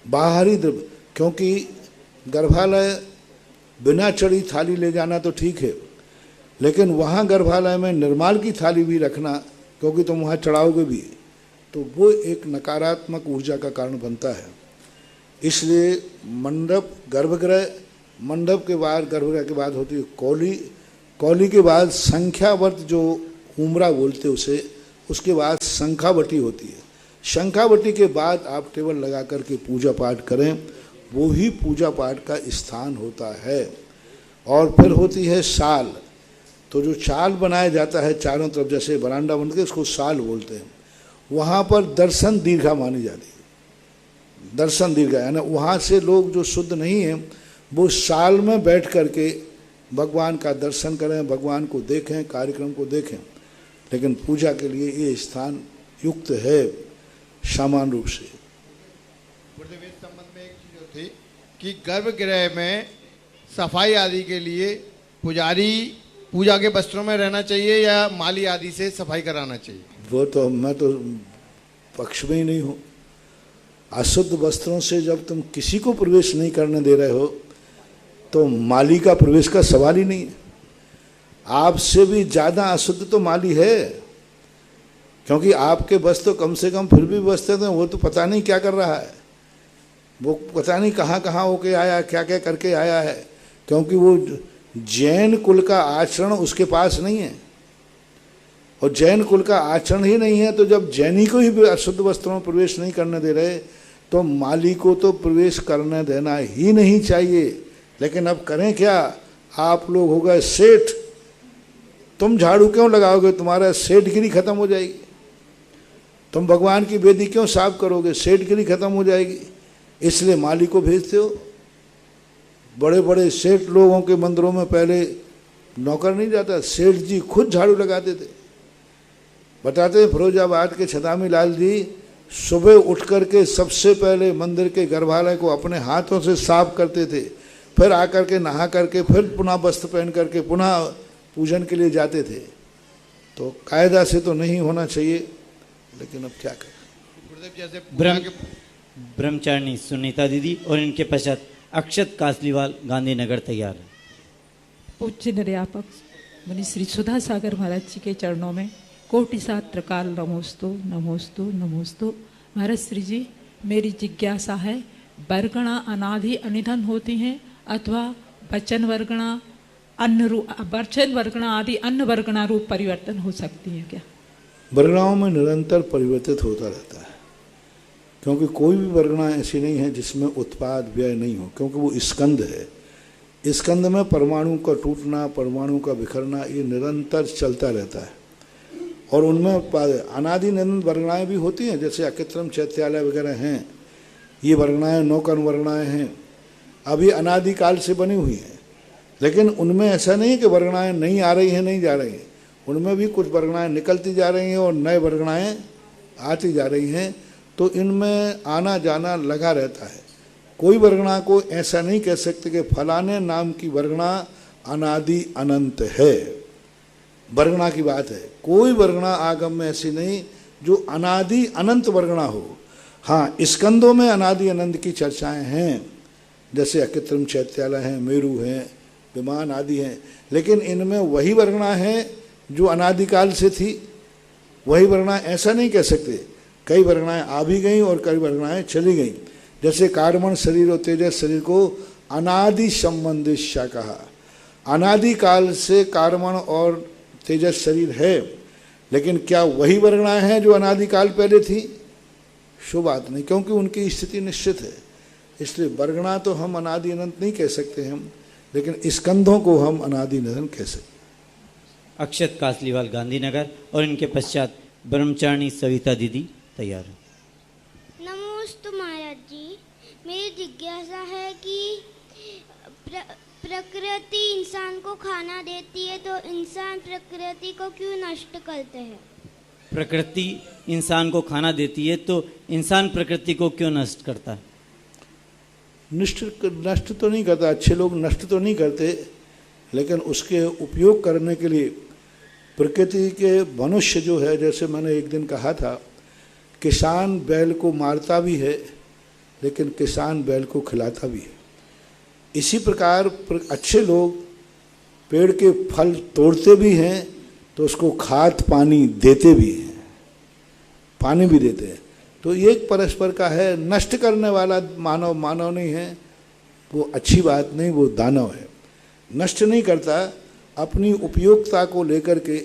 बाहरी द्रव्य। क्योंकि गर्भालय बिना चढ़ी थाली ले जाना तो ठीक है, लेकिन वहाँ गर्भालय में निर्माल की थाली भी रखना, क्योंकि तुम वहाँ चढ़ाओगे भी, तो वो एक नकारात्मक ऊर्जा का कारण बनता है। इसलिए मंडप, गर्भगृह, मंडप के बाद, गर्भगृह के बाद होती है कौली, कौली के बाद संख्यावर्त जो उमरा बोलते उसे, उसके बाद शंखावटी होती है। शंखावटी के बाद आप टेबल लगा करके पूजा पाठ करें, वो ही पूजा पाठ का स्थान होता है। और फिर होती है साल। तो जो चाल बनाया जाता है चारों तरफ, जैसे बरांडा बनते हैं, उसको साल बोलते हैं। वहाँ पर दर्शन दीर्घा मानी जाती है। दर्शन दीर्घा यानी वहाँ से लोग जो शुद्ध नहीं हैं वो साल में बैठ करके भगवान का दर्शन करें, भगवान को देखें, कार्यक्रम को देखें। लेकिन पूजा के लिए ये स्थान युक्त है सामान्य रूप से। गुरुदेव, इस संबंध में एक चीज होती कि गर्भगृह में सफाई आदि के लिए पुजारी पूजा के वस्त्रों में रहना चाहिए या माली आदि से सफाई कराना चाहिए? वो तो मैं तो पक्ष में ही नहीं हूँ। अशुद्ध वस्त्रों से जब तुम किसी को प्रवेश नहीं करने दे रहे हो तो माली का प्रवेश का सवाल ही नहीं है। आपसे भी ज़्यादा अशुद्ध तो माली है, क्योंकि आपके बस तो कम से कम फिर भी बसते थे। वो तो पता नहीं क्या कर रहा है, वो पता नहीं कहाँ कहाँ होके आया, क्या क्या करके आया है, क्योंकि वो जैन कुल का आचरण उसके पास नहीं है। और जैन कुल का आचरण ही नहीं है तो जब जैनी को ही अशुद्ध वस्त्रों में प्रवेश नहीं करने दे रहे तो माली को तो प्रवेश करने देना ही नहीं चाहिए। लेकिन अब करें क्या, आप लोग हो गए सेठ, तुम झाड़ू क्यों लगाओगे, तुम्हारा सेठगिरी खत्म हो जाएगी। तुम भगवान की वेदी क्यों साफ करोगे, सेठगिरी खत्म हो जाएगी। इसलिए माली को भेजते हो। बड़े बड़े सेठ लोगों के मंदिरों में पहले नौकर नहीं जाता, सेठ जी खुद झाड़ू लगाते थे। बताते फिरोजाबाद के छदामी लाल जी सुबह उठ करके सबसे पहले मंदिर के गर्भालय को अपने हाथों से साफ करते थे, फिर आकर के नहा करके फिर पुनः वस्त्र पहन करके पुनः पूजन के लिए जाते थे। तो कायदा से तो नहीं होना चाहिए, लेकिन अब क्या करें। ब्रह्मचारिणी सुनीता दीदी और इनके पश्चात अक्षत कासलीवाल गांधीनगर तैयार है। पूज्य निर्यापक मुनि श्री सुधा सागर महाराज जी के चरणों में कोटि सात्र काल नमोस्तु नमोस्तु नमोस्तु। महाराज श्री जी, मेरी जिज्ञासा है, वर्गणा अनादि अनिधन होती हैं अथवा वचन वर्गणा वचन वर्गणा आदि अन्य वर्गणा रूप परिवर्तन हो सकती है क्या? वर्गणाओं में निरंतर परिवर्तित होता रहता है, क्योंकि कोई भी वर्गणा ऐसी नहीं है जिसमें उत्पाद व्यय नहीं हो, क्योंकि वो स्कंद है। स्कंद में परमाणु का टूटना, परमाणु का बिखरना, ये निरंतर चलता रहता है। और उनमें अनादि निरंतर वर्गणाएँ भी होती हैं, जैसे अकृत्रम चैत्यालय वगैरह हैं। ये वर्गणाएँ नौकर्ण वर्गणाएँ हैं, अभी अनादिकाल से बनी हुई हैं। लेकिन उनमें ऐसा नहीं है कि वर्गणाएँ नहीं आ रही हैं, नहीं जा रही हैं। उनमें भी कुछ वर्गणाएँ निकलती जा रही हैं और नए वर्गणाएँ आती जा रही हैं। तो इनमें आना जाना लगा रहता है। कोई वर्गणा को ऐसा नहीं कह सकते कि फलाने नाम की वर्गणा अनादि अनंत है। वर्गणा की बात है, कोई वर्गणा आगम में ऐसी नहीं जो अनादि अनंत वर्गणा हो। हाँ, स्कंदों में अनादि अनंत की चर्चाएं हैं, जैसे अकृत्रम चैत्यालय हैं, मेरु हैं, विमान आदि हैं। लेकिन इनमें वही वर्गणा है जो अनादिकाल से थी, वही वर्गणा ऐसा नहीं कह सकते। कई वर्गणाएं आ भी गई और कई वर्गणाएं चली गई। जैसे कार्बन शरीर और तेजस शरीर को अनादि संबंधित कहा। अनादिकाल से कार्बन और तेजस शरीर है, लेकिन क्या वही वर्गणाएं हैं जो अनादिकाल पहले थी? शो बात नहीं, क्योंकि उनकी स्थिति निश्चित है। इसलिए वर्गणा तो हम अनादि अनंत नहीं कह सकते हम, लेकिन स्कंधों को हम अनादि अनंत कह सकते। अक्षत कासलीवाल गांधीनगर और इनके पश्चात ब्रह्मचारिणी सविता दीदी तैयार है। नमोस्तु महाराज जी, मेरी जिज्ञासा है कि प्रकृति इंसान को खाना देती है तो इंसान प्रकृति को क्यों नष्ट करते हैं? प्रकृति इंसान को खाना देती है तो इंसान प्रकृति को क्यों नष्ट करता है? नष्ट तो नहीं करता, अच्छे लोग नष्ट तो नहीं करते, लेकिन उसके उपयोग करने के लिए प्रकृति के मनुष्य जो है, जैसे मैंने एक दिन कहा था, किसान बैल को मारता भी है लेकिन किसान बैल को खिलाता भी है। इसी प्रकार अच्छे लोग पेड़ के फल तोड़ते भी हैं तो उसको खाद पानी देते भी हैं, पानी भी देते हैं। तो ये एक परस्पर का है। नष्ट करने वाला मानव नहीं है, वो अच्छी बात नहीं, वो दानव है। नष्ट नहीं करता, अपनी उपयोगिता को लेकर के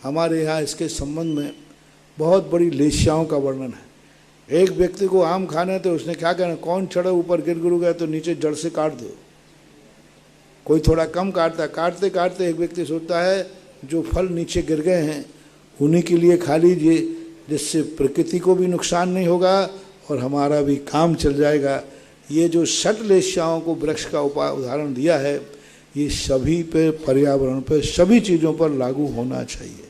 हमारे यहाँ इसके संबंध में बहुत बड़ी लेस्याओं का वर्णन है। एक व्यक्ति को आम खाना है तो उसने क्या कहना, कौन चढ़े ऊपर गिर गया तो नीचे जड़ से काट दो। कोई थोड़ा कम काटता, काटते काटते एक व्यक्ति सोचता है जो फल नीचे गिर गए हैं उन्हीं के लिए खा लीजिए, जिससे प्रकृति को भी नुकसान नहीं होगा और हमारा भी काम चल जाएगा। ये जो षट लेस्याओं को वृक्ष का उदाहरण दिया है, ये सभी पे, पर्यावरण पे, सभी चीज़ों पर लागू होना चाहिए।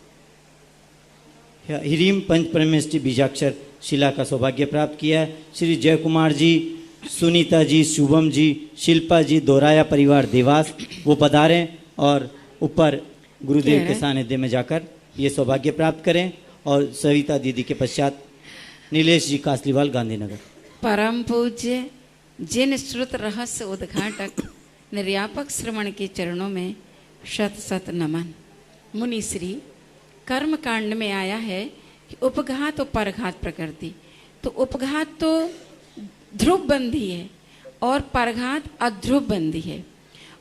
हिरीम पंच परमेष्टि बीजाक्षर शिला का सौभाग्य प्राप्त किया है। श्री जय कुमार जी, सुनीता जी, शुभम जी, शिल्पा जी, दोराया परिवार देवास, वो पधारें और ऊपर गुरुदेव के सानिध्य में जाकर ये सौभाग्य प्राप्त करें। और सविता दीदी के पश्चात नीलेश जी कासलीवाल, गांधीनगर। परम पूज्य जिन श्रुत रहस्य उद्घाटक निर्यापक श्रवण के चरणों में शत शत नमन। मुनि श्री कर्म कांड में आया है कि उपघात और परघात प्रकृति, तो उपघात तो ध्रुव बंधी है और परघात अध्रुव बंधी है,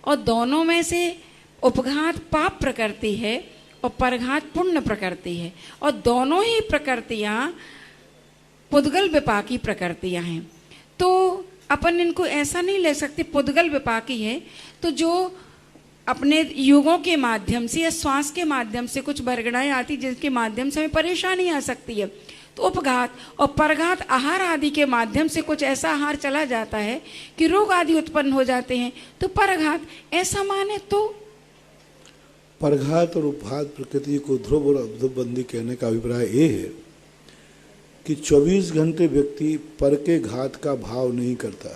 और दोनों में से उपघात पाप प्रकृति है और परघात पुण्य प्रकृति है, और दोनों ही प्रकृतियाँ पुद्गल विपाकी प्रकृतियाँ हैं। तो अपन इनको ऐसा नहीं ले सकते पुद्गल विपाकी है तो जो अपने युगों के माध्यम से या श्वास के माध्यम से कुछ बरगड़ाएँ आती जिसके माध्यम से हमें परेशानी आ सकती है, तो उपघात और परघात आहार आदि के माध्यम से कुछ ऐसा आहार चला जाता है कि रोग आदि उत्पन्न हो जाते हैं, तो परघात ऐसा माने तो परघात और उपघात प्रकृति को ध्रुव और अध्रुव बंदी कहने का अभिप्राय ये है कि 24 घंटे व्यक्ति पर के घात का भाव नहीं करता,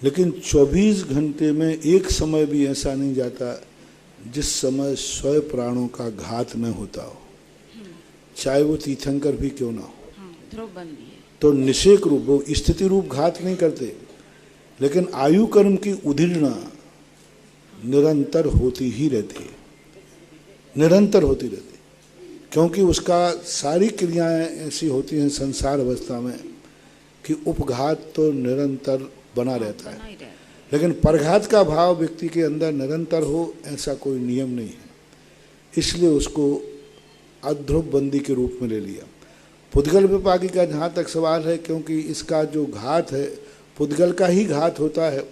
लेकिन 24 घंटे में एक समय भी ऐसा नहीं जाता जिस समय स्वयं प्राणों का घात न होता हो, चाहे वो तीर्थंकर भी क्यों ना हो। ध्रुव बंदी है तो निषेक रूप, वो स्थिति रूप घात नहीं करते, लेकिन आयु कर्म की उदीर्णा निरंतर होती ही रहती है, निरंतर होती रहती है, क्योंकि उसका सारी क्रियाएं ऐसी होती हैं संसार अवस्था में कि उपघात तो निरंतर बना रहता है, लेकिन परघात का भाव व्यक्ति के अंदर निरंतर हो ऐसा कोई नियम नहीं है, इसलिए उसको अध्रुव बंदी के रूप में ले लिया। पुद्गल विपाकी का जहाँ तक सवाल है, क्योंकि इसका जो घात है पुद्गल का ही घात होता है,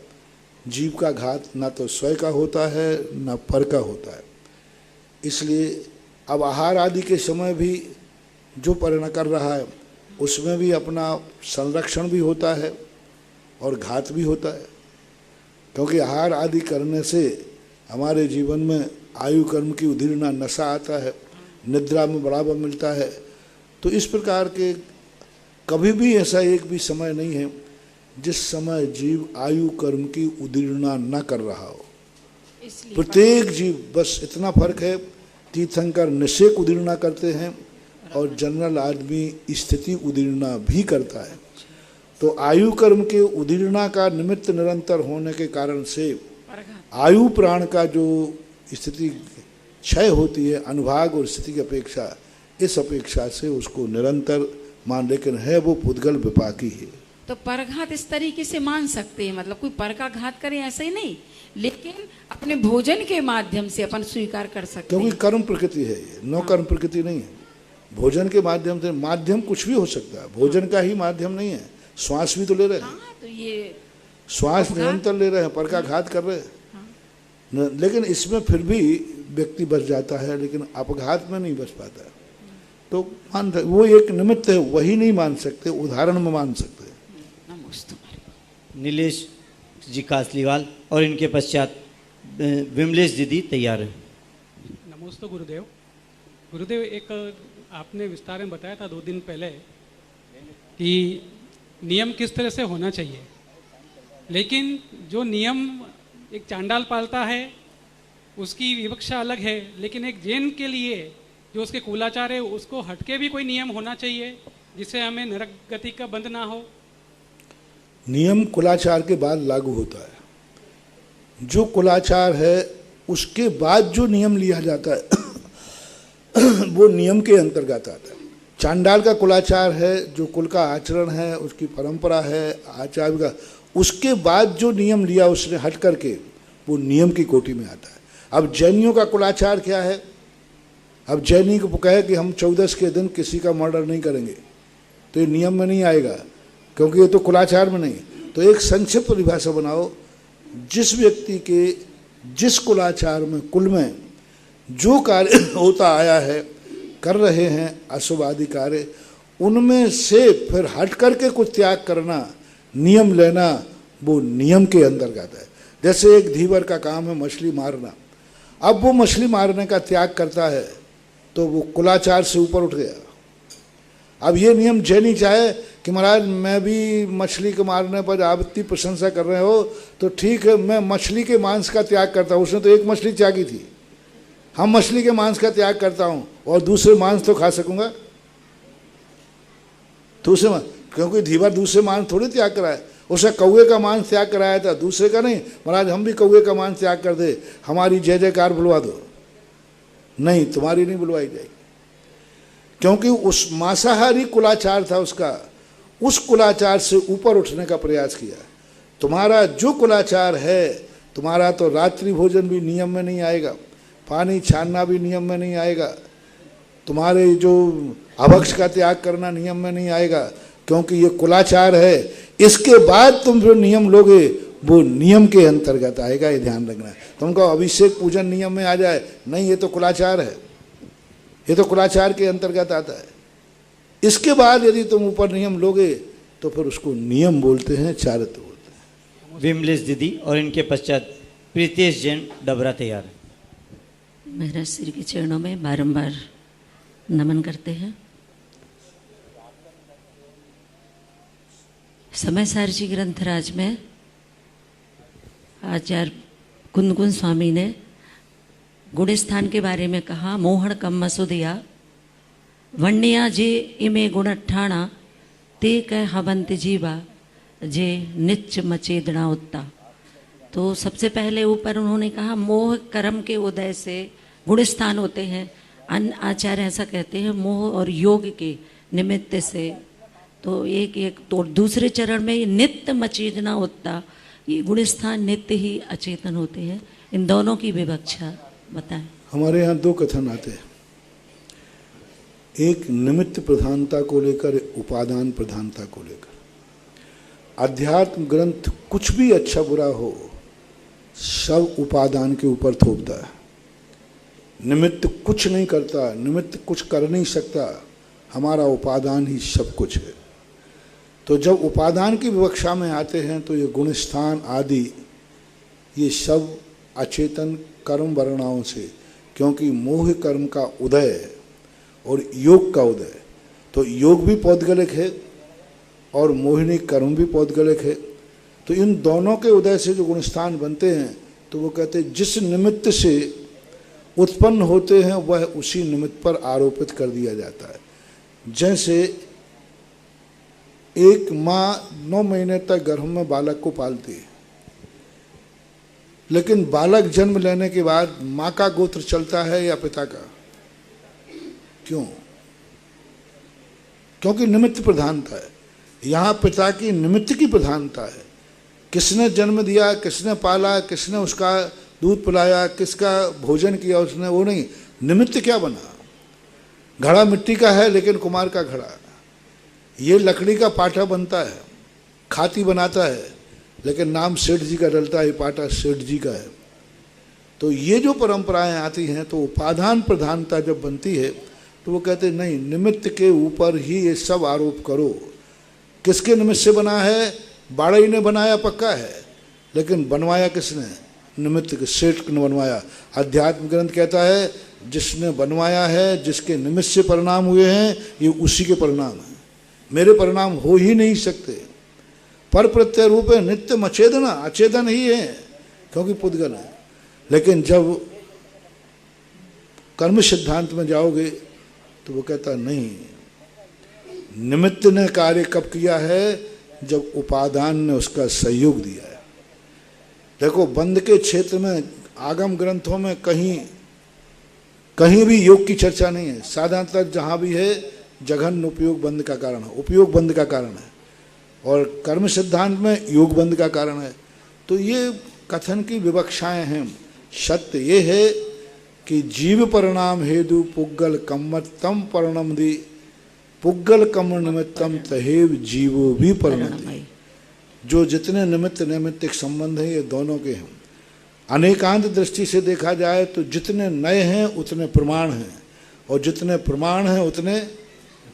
जीव का घात ना तो स्वयं का होता है ना पर का होता है, इसलिए अब आहार आदि के समय भी जो परिणय कर रहा है उसमें भी अपना संरक्षण भी होता है और घात भी होता है, क्योंकि आहार आदि करने से हमारे जीवन में आयु कर्म की उदीर्णा, नशा आता है, निद्रा में बढ़ावा मिलता है। तो इस प्रकार के कभी भी ऐसा एक भी समय नहीं है जिस समय जीव आयु कर्म की उदीर्णा न कर रहा हो। प्रत्येक जीव, बस इतना फर्क है, तीर्थंकर निषेक उदीर्णा करते हैं और जनरल आदमी स्थिति उदीर्णा भी करता है। तो आयु कर्म के उदीर्णा का निमित्त निरंतर होने के कारण से आयु प्राण का जो स्थिति क्षय होती है अनुभाग और स्थिति की अपेक्षा, इस अपेक्षा से उसको निरंतर मान, लेकिन है वो पुद्गल विपाकी है। तो परघात इस तरीके से मान सकते हैं, मतलब कोई पर का घात करे ऐसा ही नहीं, लेकिन अपने भोजन के माध्यम से अपन स्वीकार कर सकते हैं, क्योंकि कर्म प्रकृति है ये, नो कर्म प्रकृति नहीं है। भोजन के माध्यम से, माध्यम कुछ भी हो सकता है, भोजन का ही माध्यम नहीं है, श्वास भी तो ले रहे हैं। तो ये श्वास निरंतर ले रहे हैं, पर का घात कर रहे हैं, लेकिन इसमें फिर भी व्यक्ति बच जाता है, लेकिन अपघात में नहीं बच पाता है। तो मान, वो एक निमित्त है, वही नहीं मान सकते, उदाहरण में मान सकते हैं। नीलेश जी कासलीवाल और इनके पश्चात विमलेश दीदी तैयार है। नमस्ते गुरुदेव। गुरुदेव, एक आपने विस्तार में बताया था 2 दिन पहले कि नियम किस तरह से होना चाहिए, लेकिन जो नियम एक चांडाल पालता है उसकी विवक्षा अलग है, लेकिन एक जैन के लिए जो उसके कुलाचार है उसको हटके भी कोई नियम होना चाहिए जिससे हमें नरक गति का बंध ना हो। नियम कुलाचार के बाद लागू होता है, जो कुलाचार है उसके बाद जो नियम लिया जाता है वो नियम के अंतर्गत आता है। चांडाल का कुलाचार है, जो कुल का आचरण है, उसकी परंपरा है, आचार्य का, उसके बाद जो नियम लिया उसने हट करके वो नियम की कोटि में आता है। अब जैनियों का कुलाचार क्या है? अब जैनी को कहे कि हम 14 के दिन किसी का मर्डर नहीं करेंगे, तो ये नियम में नहीं आएगा, क्योंकि ये तो कुलाचार में नहीं। तो एक संक्षिप्त परिभाषा बनाओ, जिस व्यक्ति के जिस कुलाचार में कुल में जो कार्य होता आया है, कर रहे हैं अशुभ आदि कार्य, उनमें से फिर हट करके कुछ त्याग करना, नियम लेना, वो नियम के अंतर्गत है। जैसे एक धीवर का काम है मछली मारना, अब वो मछली मारने का त्याग करता है तो वो कुलाचार से ऊपर उठ गया। अब ये नियम जैनी चाहे कि महाराज मैं भी मछली के मारने पर आप इतनी प्रशंसा कर रहे हो तो ठीक है, मैं मछली के मांस का त्याग करता हूँ, उसने तो एक मछली त्यागी थी, हम मछली के मांस का त्याग करता हूँ और दूसरे मांस तो खा सकूंगा दूसरे मांस, क्योंकि धीवर दूसरे मांस थोड़ी त्याग कराए, उसने कौवे का मांस त्याग कराया था, दूसरे का नहीं। महाराज हम भी कौवे का मांस त्याग कर दे, हमारी जय जयकार बुलवा दो, नहीं तुम्हारी नहीं बुलवाई जाएगी, क्योंकि उस मांसाहारी कुलाचार था उसका, उस कुलाचार से ऊपर उठने का प्रयास किया। तुम्हारा जो कुलाचार है, तुम्हारा तो रात्रि भोजन भी नियम में नहीं आएगा, पानी छानना भी नियम में नहीं आएगा, तुम्हारे जो अभक्ष का त्याग करना नियम में नहीं आएगा, क्योंकि ये कुलाचार है। इसके बाद तुम जो नियम लोगे वो नियम के अंतर्गत आएगा, ये ध्यान रखना है। तुमको अभिषेक पूजन नियम में आ जाए, नहीं ये तो कुलाचार है, ये तो कुलाचार के अंतर्गत आता है। इसके बाद यदि तुम ऊपर नियम लोगे तो फिर उसको नियम बोलते हैं, चारित्र बोलते हैं। विमलेश दीदी और इनके पश्चात प्रीतेश जैन डबरा तैयार है। महाराज श्री के चरणों में बारंबार नमन करते हैं। समय सार जी ग्रंथराज में आचार्य कुंदकुंद स्वामी ने गुण स्थान के बारे में कहा, मोहन कम मसुदिया वन्या जे इमे गुण ठाणा ते कह हवंत जीवा जे निच मचेदना उत्ता। तो सबसे पहले ऊपर उन्होंने कहा मोह कर्म के उदय से गुण स्थान होते हैं, अन्य आचार्य ऐसा कहते हैं मोह और योग के निमित्त से। तो एक तो दूसरे चरण में नित्य मचेदना उत्ता, ये गुण स्थान नित्य ही अचेतन होते हैं। इन दोनों की विवक्षा बताएं। हमारे यहाँ दो कथन आते हैं, एक निमित्त प्रधानता को लेकर, उपादान प्रधानता को लेकर। अध्यात्म ग्रंथ कुछ भी अच्छा बुरा हो सब उपादान के ऊपर थोपता है, निमित्त कुछ नहीं करता, निमित्त कुछ कर नहीं सकता, हमारा उपादान ही सब कुछ है। तो जब उपादान की विवक्षा में आते हैं तो ये गुण स्थान आदि ये सब अचेतन कर्म वर्णाओं से, क्योंकि मोह कर्म का उदय और योग का उदय, तो योग भी पौद्गलिक है और मोहिनी कर्म भी पौद्गलिक है। तो इन दोनों के उदय से जो गुणस्थान बनते हैं तो वो कहते हैं जिस निमित्त से उत्पन्न होते हैं वह उसी निमित्त पर आरोपित कर दिया जाता है। जैसे एक माँ 9 महीने तक गर्भ में बालक को पालती है, लेकिन बालक जन्म लेने के बाद माँ का गोत्र चलता है या पिता का? क्यों? क्योंकि निमित्त प्रधानता है। यहाँ पिता की निमित्त की प्रधानता है, किसने जन्म दिया, किसने पाला, किसने उसका दूध पिलाया, किसका भोजन किया उसने, वो नहीं। निमित्त क्या बना? घड़ा मिट्टी का है लेकिन कुमार का घड़ा, ये लकड़ी का पाटा बनता है, खाती बनाता है, लेकिन नाम सेठ जी का डलता है, पाटा सेठ जी का है। तो ये जो परंपराएं आती हैं तो उपादान प्रधानता जब बनती है तो वो कहते नहीं, निमित्त के ऊपर ही ये सब आरोप करो। किसके निमित्त से बना है? बाड़ई ने बनाया पक्का है, लेकिन बनवाया किसने? निमित्त के सेठ ने बनवाया। अध्यात्म ग्रंथ कहता है जिसने बनवाया है, जिसके निमित्त से परिणाम हुए हैं, ये उसी के परिणाम हैं, मेरे परिणाम हो ही नहीं सकते। पर प्रत्यय रूप है, नित्य मचेदना, अचेतन ही है क्योंकि पुद्गल है। लेकिन जब कर्म सिद्धांत में जाओगे तो वो कहता नहीं, निमित्त ने कार्य कब किया है? जब उपादान ने उसका सहयोग दिया है। देखो बंद के क्षेत्र में आगम ग्रंथों में कहीं भी योग की चर्चा नहीं है। साधारणतः जहाँ भी है जघन्य उपयोग बंद का कारण है, उपयोग बंद का कारण है, और कर्म सिद्धांत में योग बंद का कारण है। तो ये कथन की विवक्षाएं हैं। सत्य ये है कि जीव परिणाम हेतु पुग्गल कम्मतम परिणम दी, पुग्गल कम निमित्तम तहेव जीवो भी परिणमति। जो जितने निमित्त नैमित्तिक संबंध हैं ये दोनों के हैं। अनेकांत दृष्टि से देखा जाए तो जितने नए हैं उतने प्रमाण हैं, और जितने प्रमाण हैं उतने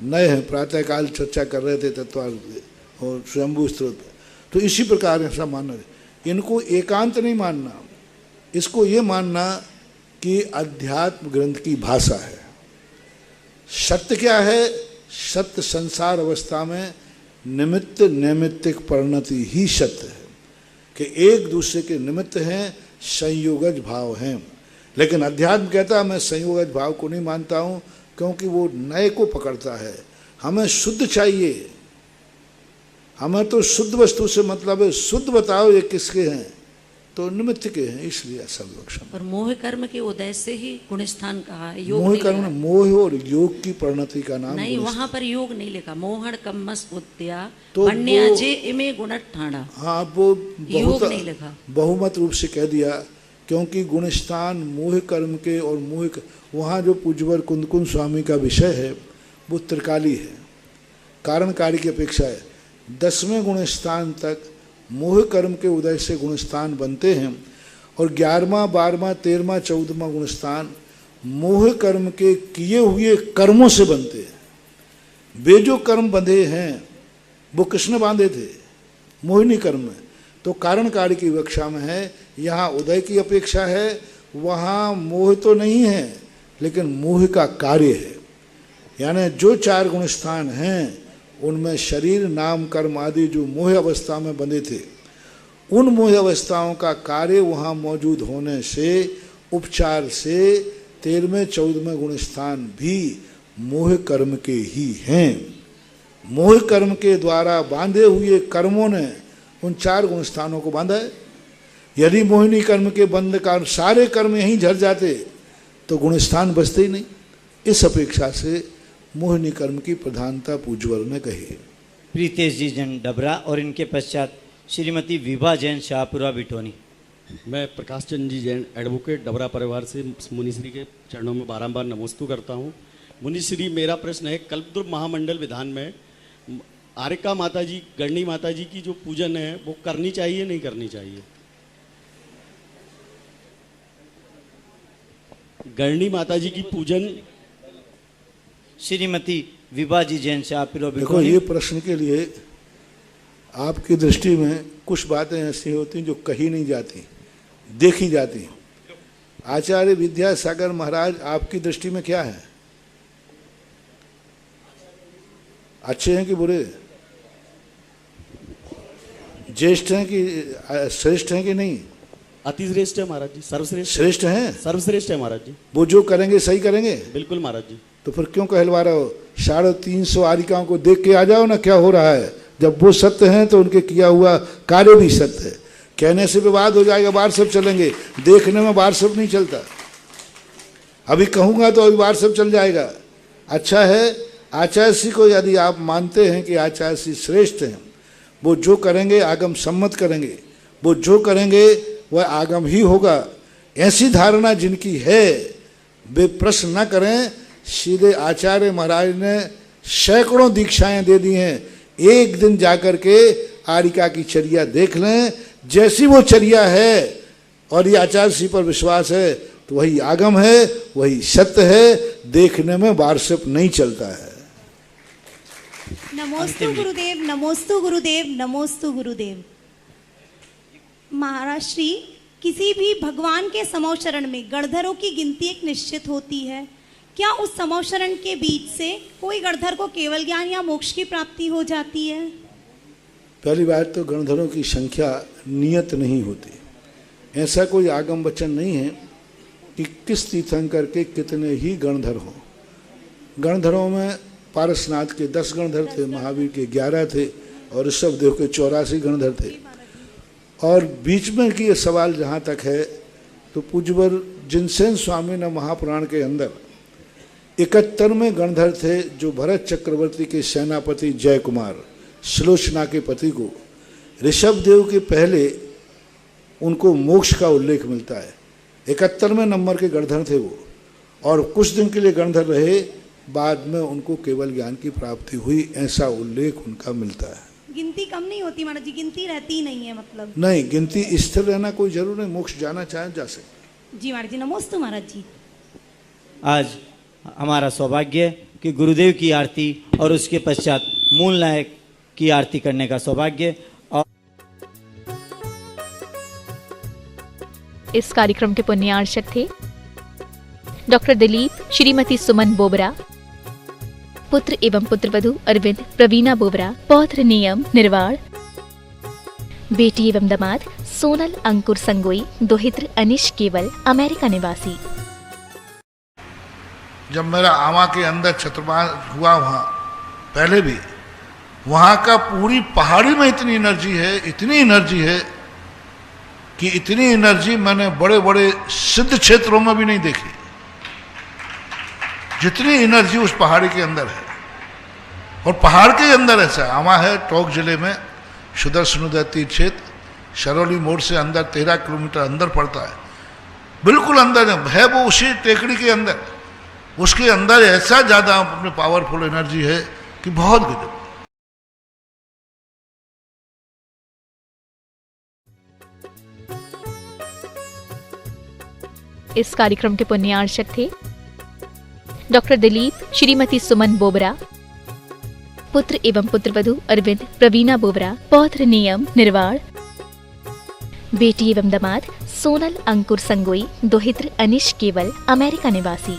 नए हैं। प्रातःकाल चर्चा कर रहे थे तत्वार्थ और स्वयंभू स्त्रोत। तो इसी प्रकार ऐसा मानना है। इनको एकांत नहीं मानना, इसको ये मानना कि अध्यात्म ग्रंथ की भाषा है। सत्य क्या है? सत्य संसार अवस्था में निमित्त नैमित्तिक परिणति ही सत्य है, कि एक दूसरे के निमित्त हैं, संयोगज भाव हैं। लेकिन अध्यात्म कहता है मैं संयोगज भाव को नहीं मानता हूँ, क्योंकि वो नए को पकड़ता है। हमें शुद्ध चाहिए, हमें तो शुद्ध वस्तु से मतलब है। शुद्ध बताओ ये किसके हैं? तो निमित्त के हैं, इसलिए ऐसा विवक्षण। और मोह कर्म के उदय से ही गुणस्थान कहा है। योग मोह कर्म, मोह और योग की परिणति का नाम नहीं, वहां पर योग नहीं लिखा। मोहन कम्मस उद्या तो वन्याजे इमे गुणठाणा। हाँ, वो योग नहीं लिखा, बहुमत रूप से कह दिया, क्योंकि गुणस्थान मोह कर्म के और मोह वहाँ जो पूज्यवर कुंदकुंद स्वामी का विषय है वो त्रिकाली है, कारणकारी की अपेक्षा है। 10वें गुणस्थान तक मोह कर्म के उदय से गुणस्थान बनते हैं, और 11वां 12वां 13वां 14वां गुणस्थान मोह कर्म के किए हुए कर्मों से बनते हैं। वे जो कर्म बंधे हैं वो कृष्ण बांधे थे मोहिनी कर्म में। तो कारणकारी की विवक्षा में है, यहाँ उदय की अपेक्षा है, वहाँ मोह तो नहीं है लेकिन मोह का कार्य है। यानी जो 4 गुणस्थान हैं उनमें शरीर नाम कर्म आदि जो मोह अवस्था में बंधे थे, उन मोह अवस्थाओं का कार्य वहाँ मौजूद होने से उपचार से 13वें 14वें गुणस्थान भी मोह कर्म के ही हैं। मोह कर्म के द्वारा बांधे हुए कर्मों ने उन 4 गुणस्थानों को बांधा है। यदि मोहिनी कर्म के बंध का सारे कर्म यहीं झड़ जाते तो गुणस्थान बचते ही नहीं। इस अपेक्षा से मोहिनी कर्म की प्रधानता पूज्यवर ने कही। प्रीतेश जी जैन डबरा और इनके पश्चात श्रीमती विभा जैन शाहपुरा बिटोनी। मैं प्रकाश चंद जी जैन एडवोकेट डबरा परिवार से मुनिश्री के चरणों में बारंबार नमोस्तु करता हूँ। मुनिश्री, मेरा प्रश्न है, कल्पद्रुम महामंडल विधान में आरिका माता जी, गणनी माता जी की जो पूजन है वो करनी चाहिए नहीं करनी चाहिए? गणनी माता जी की पूजन। श्रीमती विभा जी जैन शाहपुरा देखो, बिटोनी। ये प्रश्न के लिए आपकी दृष्टि में कुछ बातें ऐसी होती जो कही नहीं जाती, देखी जाती। आचार्य विद्यासागर महाराज आपकी दृष्टि में क्या है? अच्छे हैं कि बुरे? ज्येष्ठ हैं कि श्रेष्ठ हैं कि नहीं? अति श्रेष्ठ है महाराज जी, सर्वश्रेष्ठ। श्रेष्ठ हैं, सर्वश्रेष्ठ है महाराज जी। वो जो करेंगे सही करेंगे। बिल्कुल महाराज जी। तो फिर क्यों कहलवा रहे हो? 350 आरिकाओं को देख के आ जाओ ना क्या हो रहा है। जब वो सत्य हैं तो उनके किया हुआ कार्य भी सत्य है। कहने से विवाद हो जाएगा, बार सब चलेंगे, देखने में बार सब नहीं चलता। अभी कहूँगा तो अभी बार सब चल जाएगा। अच्छा है, आचार्य श्री को यदि आप मानते हैं कि आचार्य श्री श्रेष्ठ हैं, वो जो करेंगे आगम सम्मत करेंगे, वो जो करेंगे वह आगम ही होगा, ऐसी धारणा जिनकी है वे प्रश्न न करें। सीधे आचार्य महाराज ने सैकड़ों दीक्षाएं दे दी हैं। एक दिन जाकर के आरिका की चर्या देख लें, जैसी वो चर्या है और ये आचार्य श्री पर विश्वास है तो वही आगम है, वही सत्य है, देखने में वार्षिक नहीं चलता है। नमोस्तु गुरुदेव, नमोस्तु गुरुदेव, नमोस्तु गुरुदेव। महाराज श्री, किसी भी भगवान के समोशरण में गणधरों की गिनती एक निश्चित होती है। क्या उस समोशरण के बीच से कोई गणधर को केवल ज्ञान या मोक्ष की प्राप्ति हो जाती है? पहली बात तो गणधरों की संख्या नियत नहीं होती। ऐसा कोई आगम वचन नहीं है कि किस तीर्थंकर के कितने ही गणधर हों। गणधरों में पारसनाथ के 10 गणधर थे, महावीर के 11 थे और ऋषभदेव के 84 गणधर थे। और बीच में की ये सवाल जहाँ तक है तो पूज्यवर जिनसेन स्वामी ने महापुराण के अंदर 71वें गणधर थे जो भरत चक्रवर्ती के सेनापति जय कुमार श्लोचना के पति को, ऋषभदेव के पहले उनको मोक्ष का उल्लेख मिलता है। 71वें नंबर के गणधर थे वो, और कुछ दिन के लिए गणधर रहे, बाद में उनको केवल ज्ञान की प्राप्ति हुई, ऐसा उल्लेख उनका मिलता है। गिनती कम नहीं होती महाराज जी, गिनती रहती ही नहीं है मतलब। नहीं, गिनती स्थिर रहना कोई जरूर नहीं, मोक्ष जाना चाहे जा सकते। जी महाराज जी, नमोस्तु महाराज जी। आज हमारा सौभाग्य कि गुरुदेव की आरती और उसके पश्चात मूल नायक की आरती करने का सौभाग्य। और इस कार्यक्रम के पुण्यार्चक थे डॉक्टर दिलीप, श्रीमती सुमन बोबरा, पुत्र एवं पुत्रवधू अरविंद, प्रवीणा बोबरा, पौत्र नियम निर्वाण, बेटी एवं दामाद सोनल अंकुर संगोई, दोहित्र अनिश केवल, अमेरिका निवासी। जब मेरा आमा के अंदर चतुर्मास हुआ, वहाँ पहले भी वहाँ का पूरी पहाड़ी में इतनी एनर्जी है कि इतनी एनर्जी मैंने बड़े बड़े सिद्ध क्षेत्रों में भी नहीं देखी, जितनी एनर्जी उस पहाड़ी के अंदर है। और पहाड़ के अंदर ऐसा आमा है, टोंक जिले में सुदर्शनोदय तीर्थ क्षेत्र, शरौली मोड़ से अंदर 13 किलोमीटर अंदर पड़ता है, बिल्कुल अंदर है वो, उसी टेकड़ी के अंदर, उसके अंदर ऐसा ज्यादा अपने पावरफुल एनर्जी है कि बहुत गजब। इस कार्यक्रम के पुण्यार्चक थे डॉक्टर दिलीप, श्रीमती सुमन बोबरा, पुत्र एवं पुत्रवधू अरविंद, प्रवीणा बोबरा, पौत्र नियम निर्वाण, बेटी एवं दामाद सोनल अंकुर संगोई, दोहित्र अनिश केवल, अमेरिका निवासी।